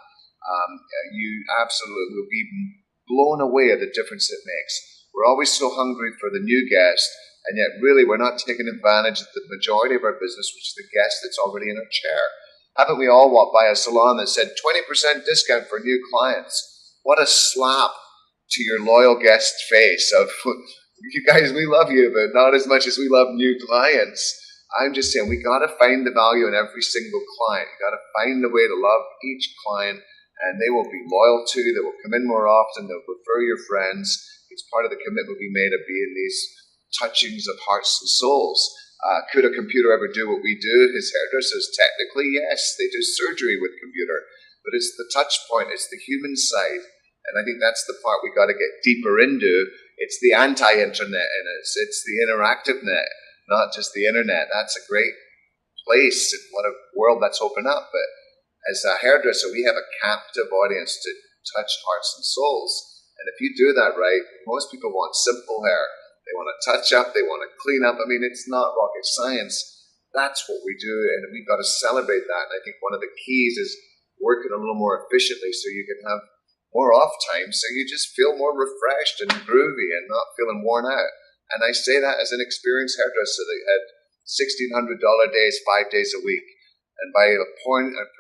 you absolutely will be blown away at the difference it makes. We're always so hungry for the new guest, and yet really we're not taking advantage of the majority of our business, which is the guest that's already in our chair. Haven't we all walked by a salon that said 20% discount for new clients? What a slap to your loyal guest's face of, you guys, we love you, but not as much as we love new clients. I'm just saying, we got to find the value in every single client. You got to find the way to love each client, and they will be loyal to you. They will come in more often. They'll refer your friends. It's part of the commitment we made of being these touchings of hearts and souls. Could a computer ever do what we do? His hairdressers, technically, yes. They do surgery with computer. But it's the touch point. It's the human side. And I think that's the part we got to get deeper into. It's the anti-internet in us. It's the interactive net, not just the internet. That's a great place and what a world that's opened up. But as a hairdresser, we have a captive audience to touch hearts and souls. And if you do that right, most people want simple hair. They want to touch up. They want to clean up. I mean, it's not rocket science. That's what we do, and we've got to celebrate that. And I think one of the keys is working a little more efficiently so you can have more off time, so you just feel more refreshed and groovy and not feeling worn out. And I say that as an experienced hairdresser that had $1,600 days, 5 days a week. And by a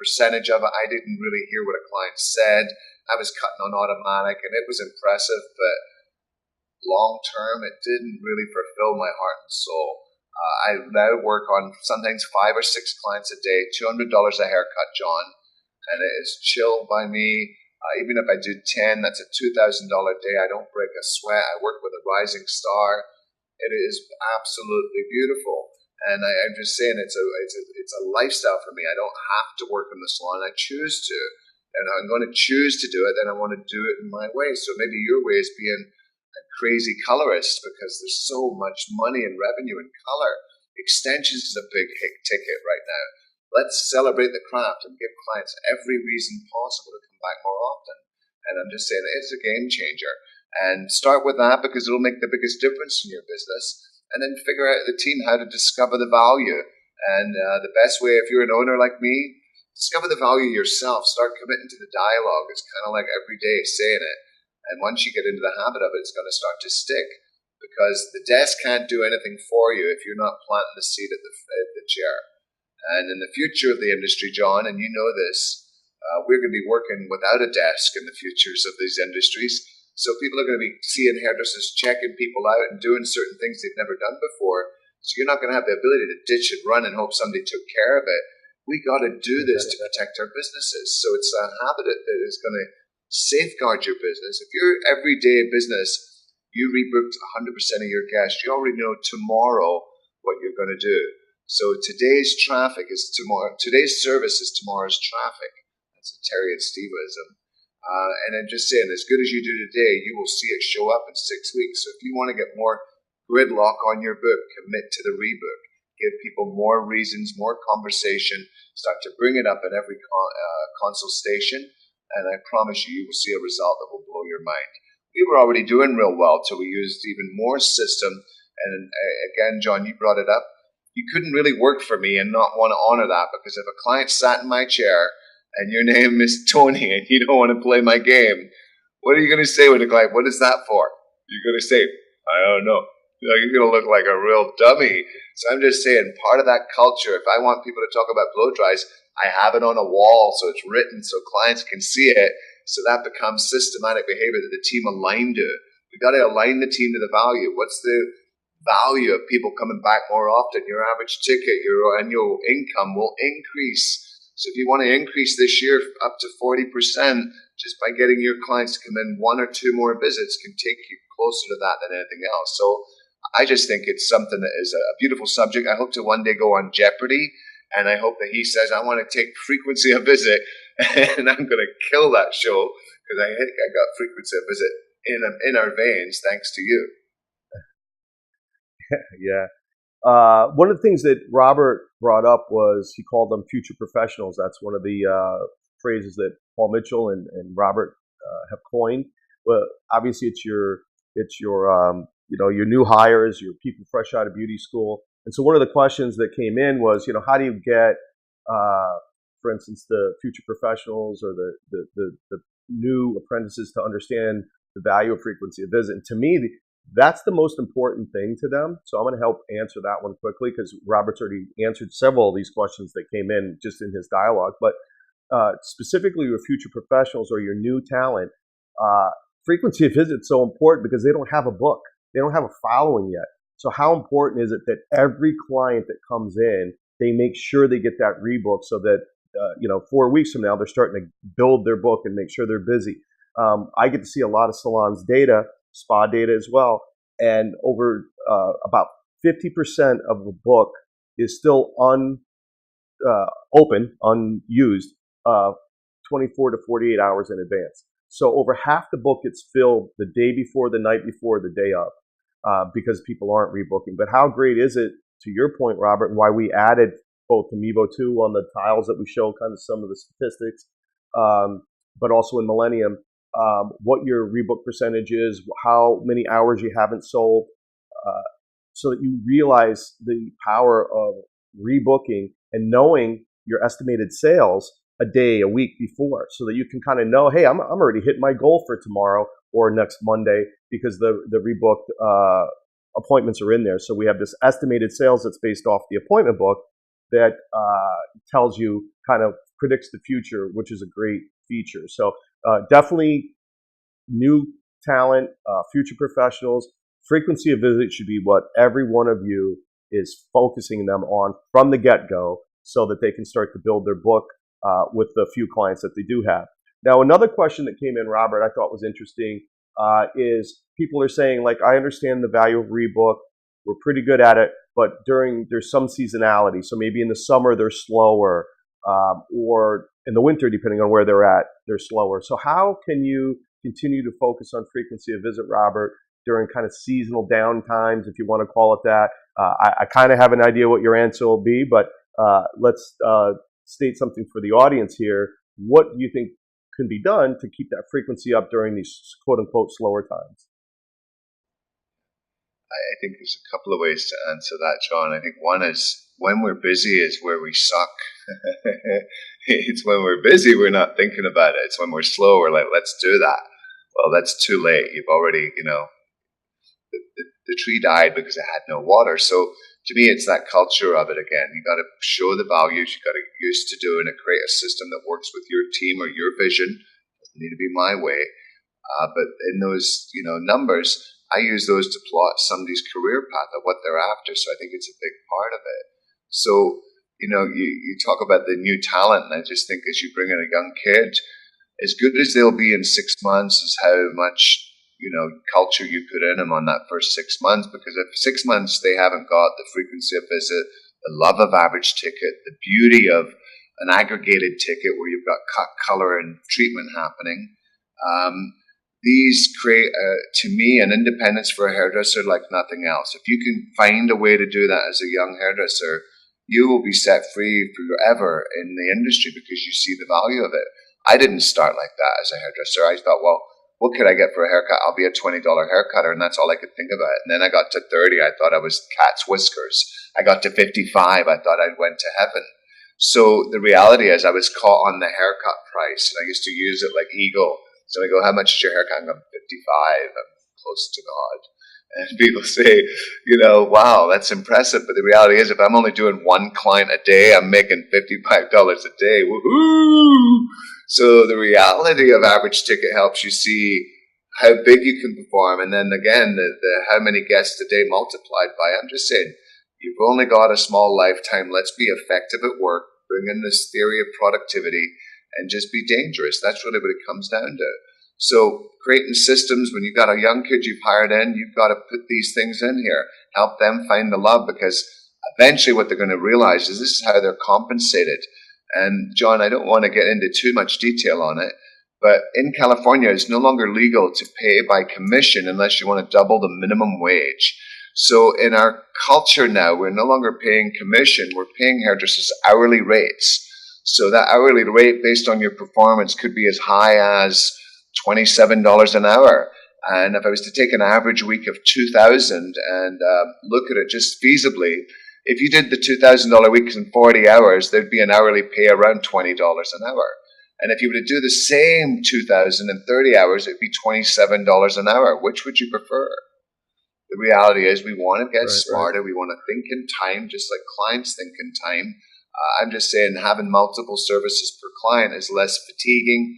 percentage of it, I didn't really hear what a client said. I was cutting on automatic, and it was impressive, but long term, it didn't really fulfill my heart and soul. I now work on sometimes 5 or 6 clients a day, $200 a haircut, John, and it is chill by me. Even if I do 10, that's a $2,000 day. I don't break a sweat. I work with a rising star. It is absolutely beautiful. And I'm just saying, it's a lifestyle for me. I don't have to work in the salon. I choose to. And I'm going to choose to do it, then I want to do it in my way. So maybe your way is being a crazy colorist because there's so much money and revenue in color. Extensions is a big hit ticket right now. Let's celebrate the craft and give clients every reason possible to come back more often. And I'm just saying it's a game changer. And start with that because it'll make the biggest difference in your business. And then figure out the team how to discover the value. And the best way, if you're an owner like me, discover the value yourself. Start committing to the dialogue. It's kind of like every day saying it. And once you get into the habit of it, it's going to start to stick. Because the desk can't do anything for you if you're not planting the seed at the chair. And in the future of the industry, John, and you know this, we're going to be working without a desk in the futures of these industries. So people are going to be seeing hairdressers checking people out and doing certain things they've never done before. So you're not going to have the ability to ditch and run and hope somebody took care of it. We got to do this to protect our businesses. So it's a habit that is going to safeguard your business. If your everyday business, you rebooked 100% of your guests, you already know tomorrow what you're going to do. So today's traffic is tomorrow. Today's service is tomorrow's traffic. That's a Terry and Steve-ism. And I'm just saying, as good as you do today, you will see it show up in 6 weeks. So if you want to get more gridlock on your book, commit to the rebook. Give people more reasons, more conversation. Start to bring it up in every consultation, and I promise you, you will see a result that will blow your mind. We were already doing real well till we used even more system. And again, John, you brought it up. You couldn't really work for me and not want to honor that, because if a client sat in my chair and your name is Tony and you don't want to play my game, what are you going to say with a client? What is that for? You're going to say, I don't know. You're going to look like a real dummy. So I'm just saying, part of that culture, if I want people to talk about blow dries, I have it on a wall so it's written so clients can see it. So that becomes systematic behavior that the team aligned to. We've got to align the team to the value. What's the value of people coming back more often? Your average ticket, your annual income will increase. So if you want to increase this year up to 40%, just by getting your clients to come in 1 or 2 more visits can take you closer to that than anything else. So I just think it's something that is a beautiful subject. I hope to one day go on Jeopardy, and I hope that he says, I want to take frequency of visit, and I'm going to kill that show because I think I got frequency of visit in our veins thanks to you. Yeah. One of the things that Robert brought up was he called them future professionals. That's one of the phrases that Paul Mitchell and Robert have coined. Well, obviously it's your your new hires, your people fresh out of beauty school. And so one of the questions that came in was, how do you get, for instance, the future professionals or the new apprentices to understand the value of frequency of visit? And to me, that's the most important thing to them. So I'm going to help answer that one quickly because Robert's already answered several of these questions that came in just in his dialogue. But specifically with future professionals or your new talent, frequency of visit is so important because they don't have a book. They don't have a following yet. So how important is it that every client that comes in, they make sure they get that rebook so that, 4 weeks from now, they're starting to build their book and make sure they're busy. I get to see a lot of salons data, spa data as well. And over about 50% of the book is still open, unused, 24 to 48 hours in advance. So over half the book gets filled the day before, the night before, the day of. Because people aren't rebooking. But how great is it, to your point, Robert, and why we added both the Mevo 2 on the tiles that we show kind of some of the statistics, but also in Millennium, what your rebook percentage is, how many hours you haven't sold, so that you realize the power of rebooking and knowing your estimated sales a day, a week before, so that you can kind of know, hey, I'm already hitting my goal for tomorrow or next Monday because the rebooked appointments are in there. So we have this estimated sales that's based off the appointment book that tells you, kind of predicts the future, which is a great feature. So definitely new talent, future professionals, frequency of visit should be what every one of you is focusing them on from the get-go so that they can start to build their book with the few clients that they do have. Now, another question that came in, Robert, I thought was interesting, is people are saying, like, I understand the value of rebook. We're pretty good at it, but there's some seasonality. So maybe in the summer they're slower, or in the winter, depending on where they're at, they're slower. So how can you continue to focus on frequency of visit, Robert, during kind of seasonal downtimes, if you want to call it that? I kind of have an idea what your answer will be, but let's state something for the audience here. What do you think can be done to keep that frequency up during these quote unquote slower times? I think there's a couple of ways to answer that, John. I think one is when we're busy is where we suck. It's when we're busy, we're not thinking about it. It's when we're slow, we're like, let's do that. Well, that's too late. You've already, the tree died because it had no water. So to me, it's that culture of it again. You got to show the values. You got to get used to doing it. Create a system that works with your team or your vision. Doesn't need to be my way. But in those, numbers, I use those to plot somebody's career path of what they're after. So I think it's a big part of it. So, you talk about the new talent, and I just think as you bring in a young kid, as good as they'll be in 6 months is how much, culture you put in them on that first 6 months. Because if 6 months they haven't got the frequency of visit, the love of average ticket, the beauty of an aggregated ticket where you've got cut, color, and treatment happening, these create, to me, an independence for a hairdresser like nothing else. If you can find a way to do that as a young hairdresser, you will be set free forever in the industry because you see the value of it. I didn't start like that as a hairdresser. I thought, well, what could I get for a haircut? I'll be a $20 haircutter, and that's all I could think about. And then I got to 30, I thought I was cat's whiskers. I got to 55, I thought I went to heaven. So the reality is I was caught on the haircut price, and I used to use it like ego. So I go, how much is your haircut? I'm 55. I'm close to God. And people say, wow, that's impressive. But the reality is if I'm only doing one client a day, I'm making $55 a day. Woohoo! So the reality of average ticket helps you see how big you can perform. And then again, the how many guests a day multiplied by. I'm just saying, you've only got a small lifetime. Let's be effective at work. Bring in this theory of productivity and just be dangerous. That's really what it comes down to. So creating systems, when you've got a young kid you've hired in, you've got to put these things in here. Help them find the love, because eventually what they're going to realize is this is how they're compensated. And John, I don't want to get into too much detail on it, but in California, it's no longer legal to pay by commission unless you want to double the minimum wage. So in our culture now, we're no longer paying commission. We're paying hairdressers hourly rates. So that hourly rate based on your performance could be as high as $27 an hour. And if I was to take an average week of 2,000 and look at it just feasibly, if you did the $2,000 weeks in 40 hours, there'd be an hourly pay around $20 an hour. And if you were to do the same 2,000 in 30 hours, it'd be $27 an hour. Which would you prefer? The reality is we want to get smarter. Right. We want to think in time, just like clients think in time. I'm just saying having multiple services per client is less fatiguing.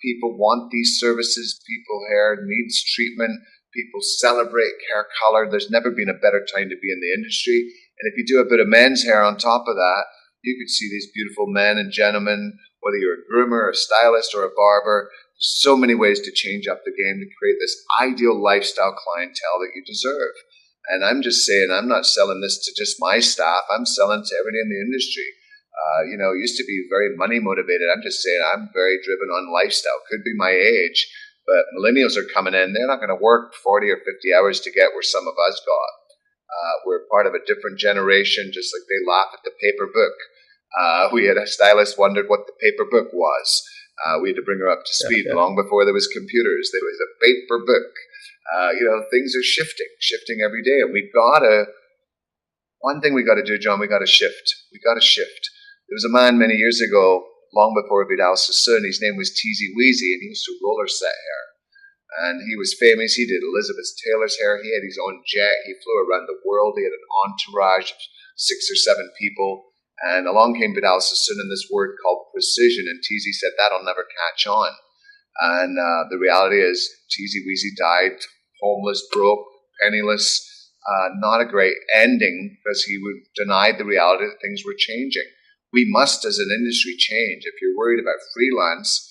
People want these services. People hair needs treatment. People celebrate hair color. There's never been a better time to be in the industry. And if you do a bit of men's hair on top of that, you could see these beautiful men and gentlemen, whether you're a groomer, a stylist, or a barber. There's so many ways to change up the game to create this ideal lifestyle clientele that you deserve. And I'm just saying, I'm not selling this to just my staff. I'm selling to everybody in the industry. It used to be very money motivated. I'm just saying I'm very driven on lifestyle. Could be my age, but millennials are coming in. They're not going to work 40 or 50 hours to get where some of us got. We're part of a different generation, just like they laugh at the paper book. We had a stylist wondered what the paper book was. We had to bring her up to speed long before there was computers. There was a paper book. Things are shifting every day. And one thing we got to do, John, we got to shift. There was a man many years ago, long before Vidal Sassoon, his name was Teasy Weezy, and he used to roller set hair. And he was famous. He did Elizabeth Taylor's hair. He had his own jet. He flew around the world. He had an entourage of 6 or 7 people. And along came Vidal Sassoon and this word called precision. And Teasy said, that'll never catch on. And the reality is Teasy Weezy died homeless, broke, penniless. Not a great ending because he denied the reality that things were changing. We must, as an industry, change. If you're worried about freelance,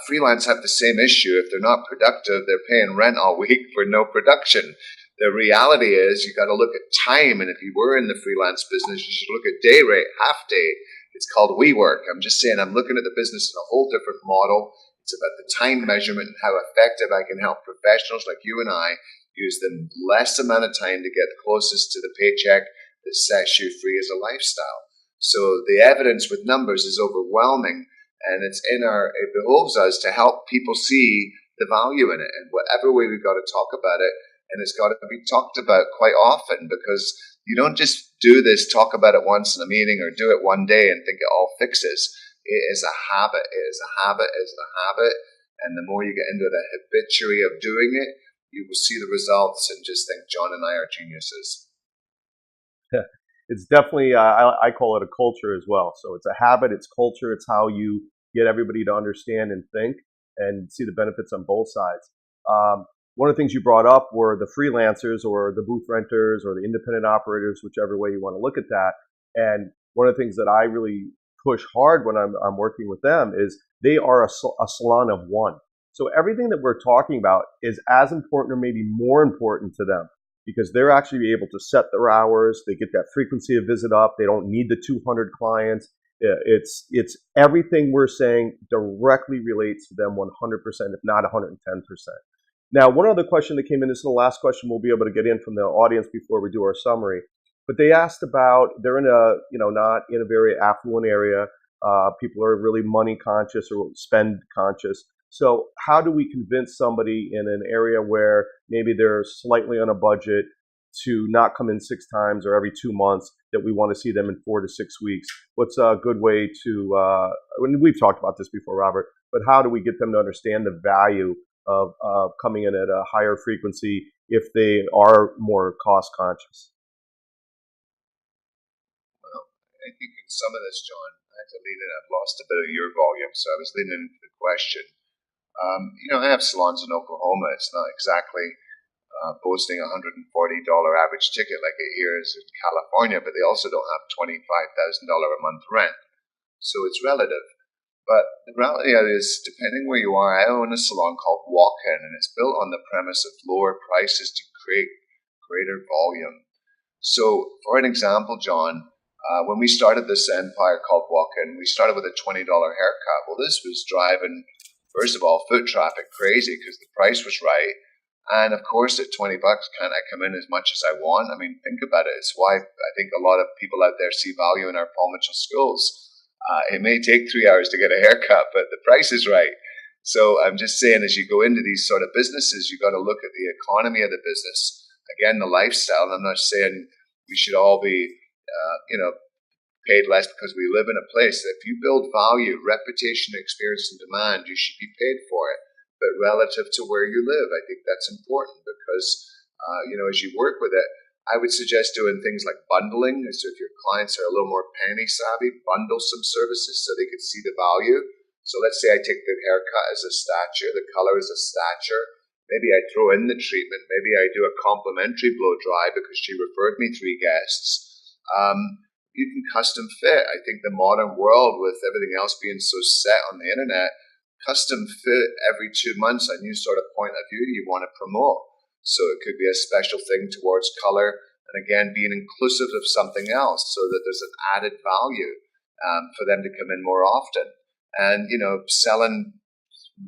Freelance have the same issue. If they're not productive, they're paying rent all week for no production. The reality is you got to look at time, and if you were in the freelance business, you should look at day rate, half day. It's called WeWork. I'm just saying I'm looking at the business in a whole different model. It's about the time measurement and how effective I can help professionals like you and I use the less amount of time to get closest to the paycheck that sets you free as a lifestyle. So the evidence with numbers is overwhelming, and it behoves us to help people see the value in it. And whatever way we've got to talk about it, and it's got to be talked about quite often, because you don't just do this, talk about it once in a meeting or do it one day and think it all fixes. It is a habit. It is a habit. It is a habit. And the more you get into the habituary of doing it, you will see the results and just think John and I are geniuses. It's definitely, I call it a culture as well. So it's a habit, it's culture, it's how you get everybody to understand and think and see the benefits on both sides. One of the things you brought up were the freelancers or the booth renters or the independent operators, whichever way you want to look at that. And one of the things that I really push hard when I'm working with them is they are a salon of one. So everything that we're talking about is as important or maybe more important to them, because they're actually able to set their hours. They get that frequency of visit up. They don't need the 200 clients. It's everything we're saying directly relates to them 100%, if not 110%. Now, one other question that came in, this is the last question we'll be able to get in from the audience before we do our summary. But they asked about, they're in a, not in a very affluent area. People are really money conscious or spend conscious. So how do we convince somebody in an area where maybe they're slightly on a budget to not come in 6 times or every 2 months, that we want to see them in 4 to 6 weeks? What's a good way to, we've talked about this before, Robert, but how do we get them to understand the value of coming in at a higher frequency if they are more cost conscious? Well, I think in some of this, John, I had to lean in. I've lost a bit of your volume, so I was leaning into the question. I have salons in Oklahoma. It's not exactly boasting a $140 average ticket like it here is in California, but they also don't have $25,000 a month rent. So it's relative. But the reality is, depending where you are, I own a salon called Walk-In, and it's built on the premise of lower prices to create greater volume. So, for an example, John, when we started this empire called Walk-In, we started with a $20 haircut. Well, this was driving, first of all, foot traffic crazy because the price was right. And of course, at $20, can't I come in as much as I want? I mean, think about it. It's why I think a lot of people out there see value in our Paul Mitchell schools. It may take 3 hours to get a haircut, but the price is right. So I'm just saying, as you go into these sort of businesses, you've got to look at the economy of the business. Again, the lifestyle. I'm not saying we should all be, paid less because we live in a place. If you build value, reputation, experience, and demand, you should be paid for it. But relative to where you live, I think that's important because, as you work with it, I would suggest doing things like bundling. So if your clients are a little more penny savvy, bundle some services so they could see the value. So let's say I take the haircut as a stature, the color as a stature. Maybe I throw in the treatment. Maybe I do a complimentary blow dry because she referred me 3 guests. You can custom fit. I think the modern world, with everything else being so set on the internet, custom fit every 2 months a new sort of point of view you want to promote. So it could be a special thing towards color, and again, being inclusive of something else so that there's an added value for them to come in more often. And, selling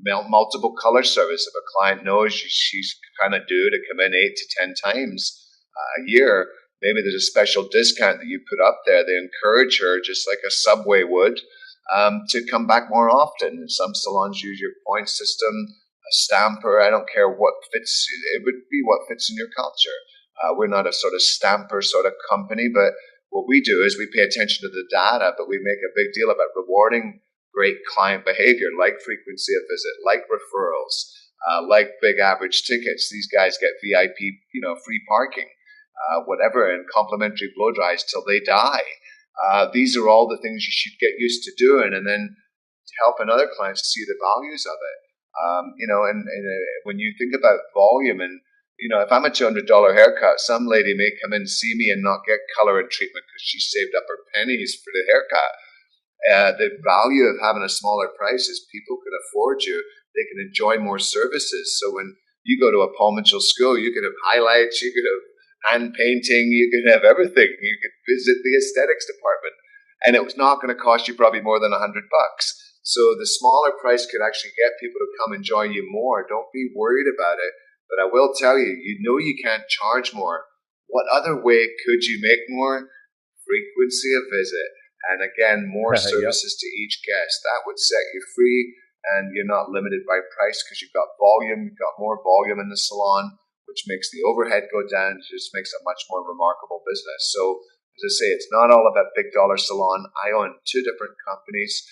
multiple color service. If a client knows she's kind of due to come in 8 to 10 times a year, maybe there's a special discount that you put up there. They encourage her, just like a Subway would, to come back more often. And some salons use your point system, a stamper. I don't care what fits. It would be what fits in your culture. We're not a sort of stamper sort of company, but what we do is we pay attention to the data, but we make a big deal about rewarding great client behavior, like frequency of visit, like referrals, like big average tickets. These guys get VIP, free parking, whatever, and complimentary blow dries till they die. These are all the things you should get used to doing, and then helping other clients see the values of it. When you think about volume, and if I'm a $200 haircut, some lady may come in and see me and not get color and treatment because she saved up her pennies for the haircut. The value of having a smaller price is people can afford you. They can enjoy more services. So when you go to a Paul Mitchell school, you could have highlights, you could have hand painting, you could have everything. You could visit the aesthetics department, and it was not going to cost you probably more than $100. So the smaller price could actually get people to come enjoy you more. Don't be worried about it. But I will tell you, you know you can't charge more. What other way could you make more? Frequency of visit. And again, more Yep. services to each guest. That would set you free, and you're not limited by price because you've got volume, you've got more volume in the salon, which makes the overhead go down. It just makes a much more remarkable business. So, as I say, it's not all about big dollar salon. I own two different companies.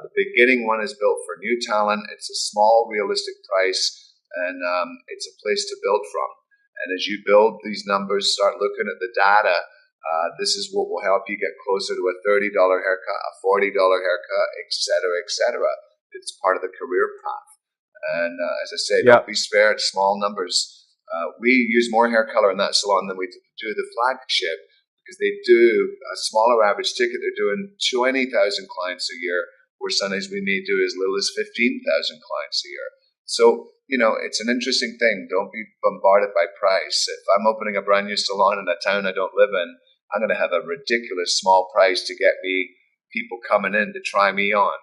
The beginning one is built for new talent. It's a small, realistic price, and it's a place to build from. And as you build these numbers, start looking at the data, this is what will help you get closer to a $30 haircut, a $40 haircut, et cetera, It's part of the career path. And as I say, don't be spared, small numbers. We use more hair color in that salon than we do the flagship because they do a smaller average ticket. They're doing 20,000 clients a year, where Sundays we may do as little as 15,000 clients a year. So, it's an interesting thing. Don't be bombarded by price. If I'm opening a brand new salon in a town I don't live in, I'm going to have a ridiculous small price to get me people coming in to try me on.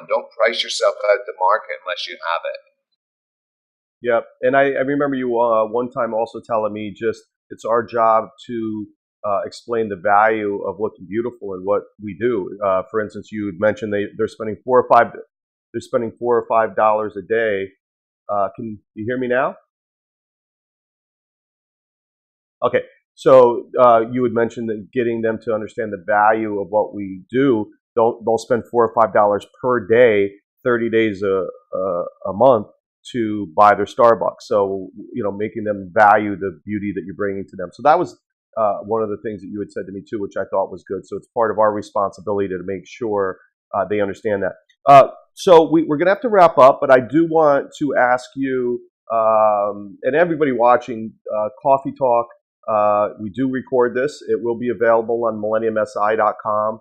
Don't price yourself out the market unless you have it. Yep. And I remember you one time also telling me it's our job to explain the value of looking beautiful and what we do. For instance, you had mentioned they're spending $4 or $5 a day. Can you hear me now? Okay. So you had mentioned that getting them to understand the value of what we do. They'll spend $4 or $5 per day, 30 days a month to buy their Starbucks. So making them value the beauty that you're bringing to them. So that was one of the things that you had said to me too, which I thought was good. So it's part of our responsibility to make sure they understand that. So we're going to have to wrap up, but I do want to ask you and everybody watching, Coffee Talk. We do record this. It will be available on MillenniumSI.com.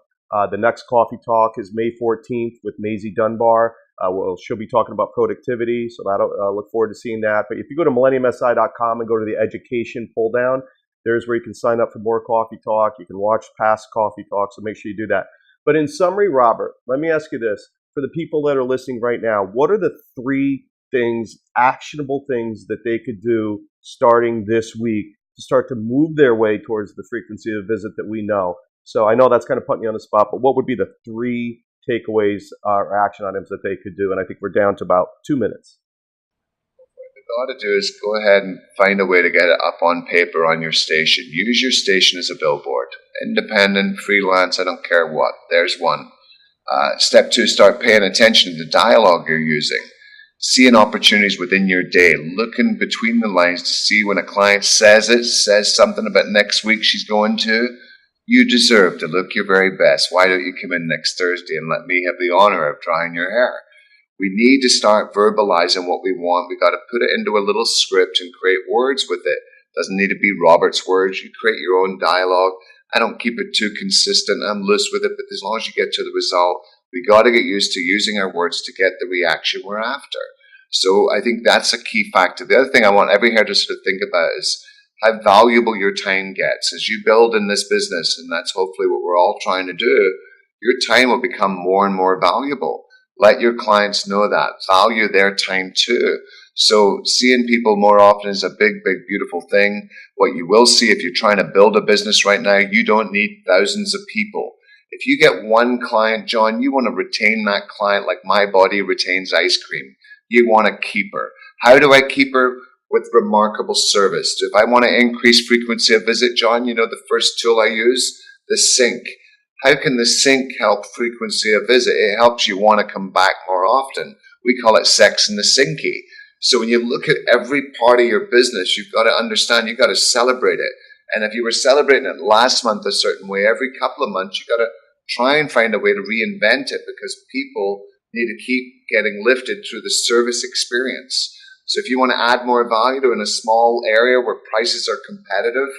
The next Coffee Talk is May 14th with Maisie Dunbar. She'll be talking about productivity, so look forward to seeing that. But if you go to MillenniumSI.com and go to the education pull down, there's where you can sign up for more Coffee Talk. You can watch past Coffee Talk, so make sure you do that. But in summary, Robert, let me ask you this. For the people that are listening right now, what are the 3 things, actionable things that they could do starting this week to start to move their way towards the frequency of visit that we know? So I know that's kind of putting you on the spot, but what would be the 3 takeaways or action items that they could do? And I think we're down to about 2 minutes. What you ought to do is go ahead and find a way to get it up on paper on your station. Use your station as a billboard. Independent, freelance, I don't care what. There's one. Step 2, start paying attention to the dialogue you're using. Seeing opportunities within your day, looking between the lines to see when a client says something about next week she's going to. You deserve to look your very best. Why don't you come in next Thursday and let me have the honor of drying your hair? We need to start verbalizing what we want. We got to put it into a little script and create words with it. Doesn't need to be Robert's words. You create your own dialogue. I don't keep it too consistent. I'm loose with it, but as long as you get to the result, we got to get used to using our words to get the reaction we're after. So I think that's a key factor. The other thing I want every hairdresser to think about is how valuable your time gets. As you build in this business, and that's hopefully what we're all trying to do, your time will become more and more valuable. Let your clients know that. Value their time too. So seeing people more often is a big, big, beautiful thing. What you will see if you're trying to build a business right now, you don't need thousands of people. If you get one client, John, you want to retain that client like my body retains ice cream. You want to keep her. How do I keep her? With remarkable service. If I want to increase frequency of visit, John, the first tool I use? The sync. How can the sync help frequency of visit? It helps you want to come back more often. We call it sex in the syncy. So when you look at every part of your business, you've got to understand, you've got to celebrate it. And if you were celebrating it last month a certain way, every couple of months, you've got to try and find a way to reinvent it because people need to keep getting lifted through the service experience. So if you want to add more value to in a small area where prices are competitive,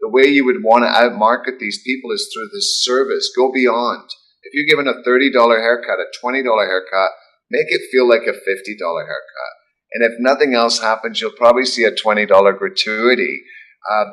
the way you would want to outmarket these people is through this service. Go beyond. If you're giving a $30 haircut, a $20 haircut, make it feel like a $50 haircut. And if nothing else happens, you'll probably see a $20 gratuity.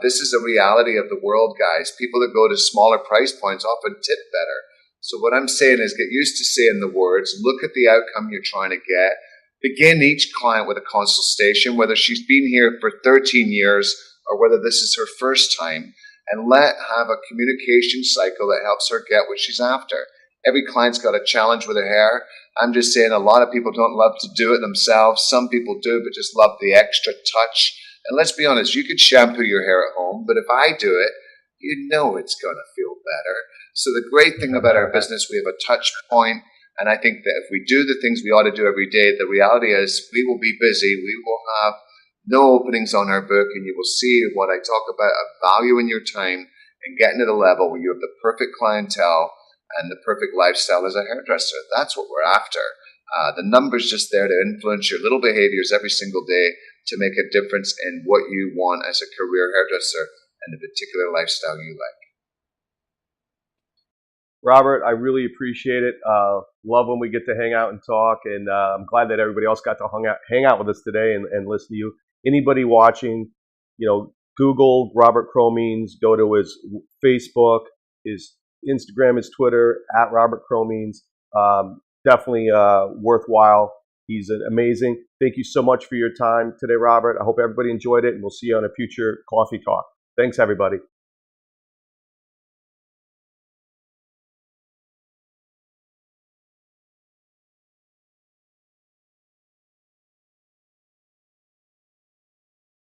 This is a reality of the world, guys. People that go to smaller price points often tip better. So what I'm saying is get used to saying the words, look at the outcome you're trying to get. Begin each client with a consultation, whether she's been here for 13 years or whether this is her first time, and have a communication cycle that helps her get what she's after. Every client's got a challenge with her hair. I'm just saying a lot of people don't love to do it themselves. Some people do, but just love the extra touch. And let's be honest, you could shampoo your hair at home, but if I do it, you know it's going to feel better. So the great thing about our business, we have a touch point. And I think that if we do the things we ought to do every day, the reality is we will be busy. We will have no openings on our book, and you will see what I talk about, a value in your time and getting to the level where you have the perfect clientele and the perfect lifestyle as a hairdresser. That's what we're after. The number's just there to influence your little behaviors every single day to make a difference in what you want as a career hairdresser and the particular lifestyle you like. Robert, I really appreciate it. Love when we get to hang out and talk, and I'm glad that everybody else got to hang out with us today and listen to you. Anybody watching, Google Robert Cromeans, go to his Facebook, his Instagram, his Twitter, at Robert Cromeans. Definitely worthwhile. He's amazing. Thank you so much for your time today, Robert. I hope everybody enjoyed it, and we'll see you on a future coffee talk. Thanks, everybody.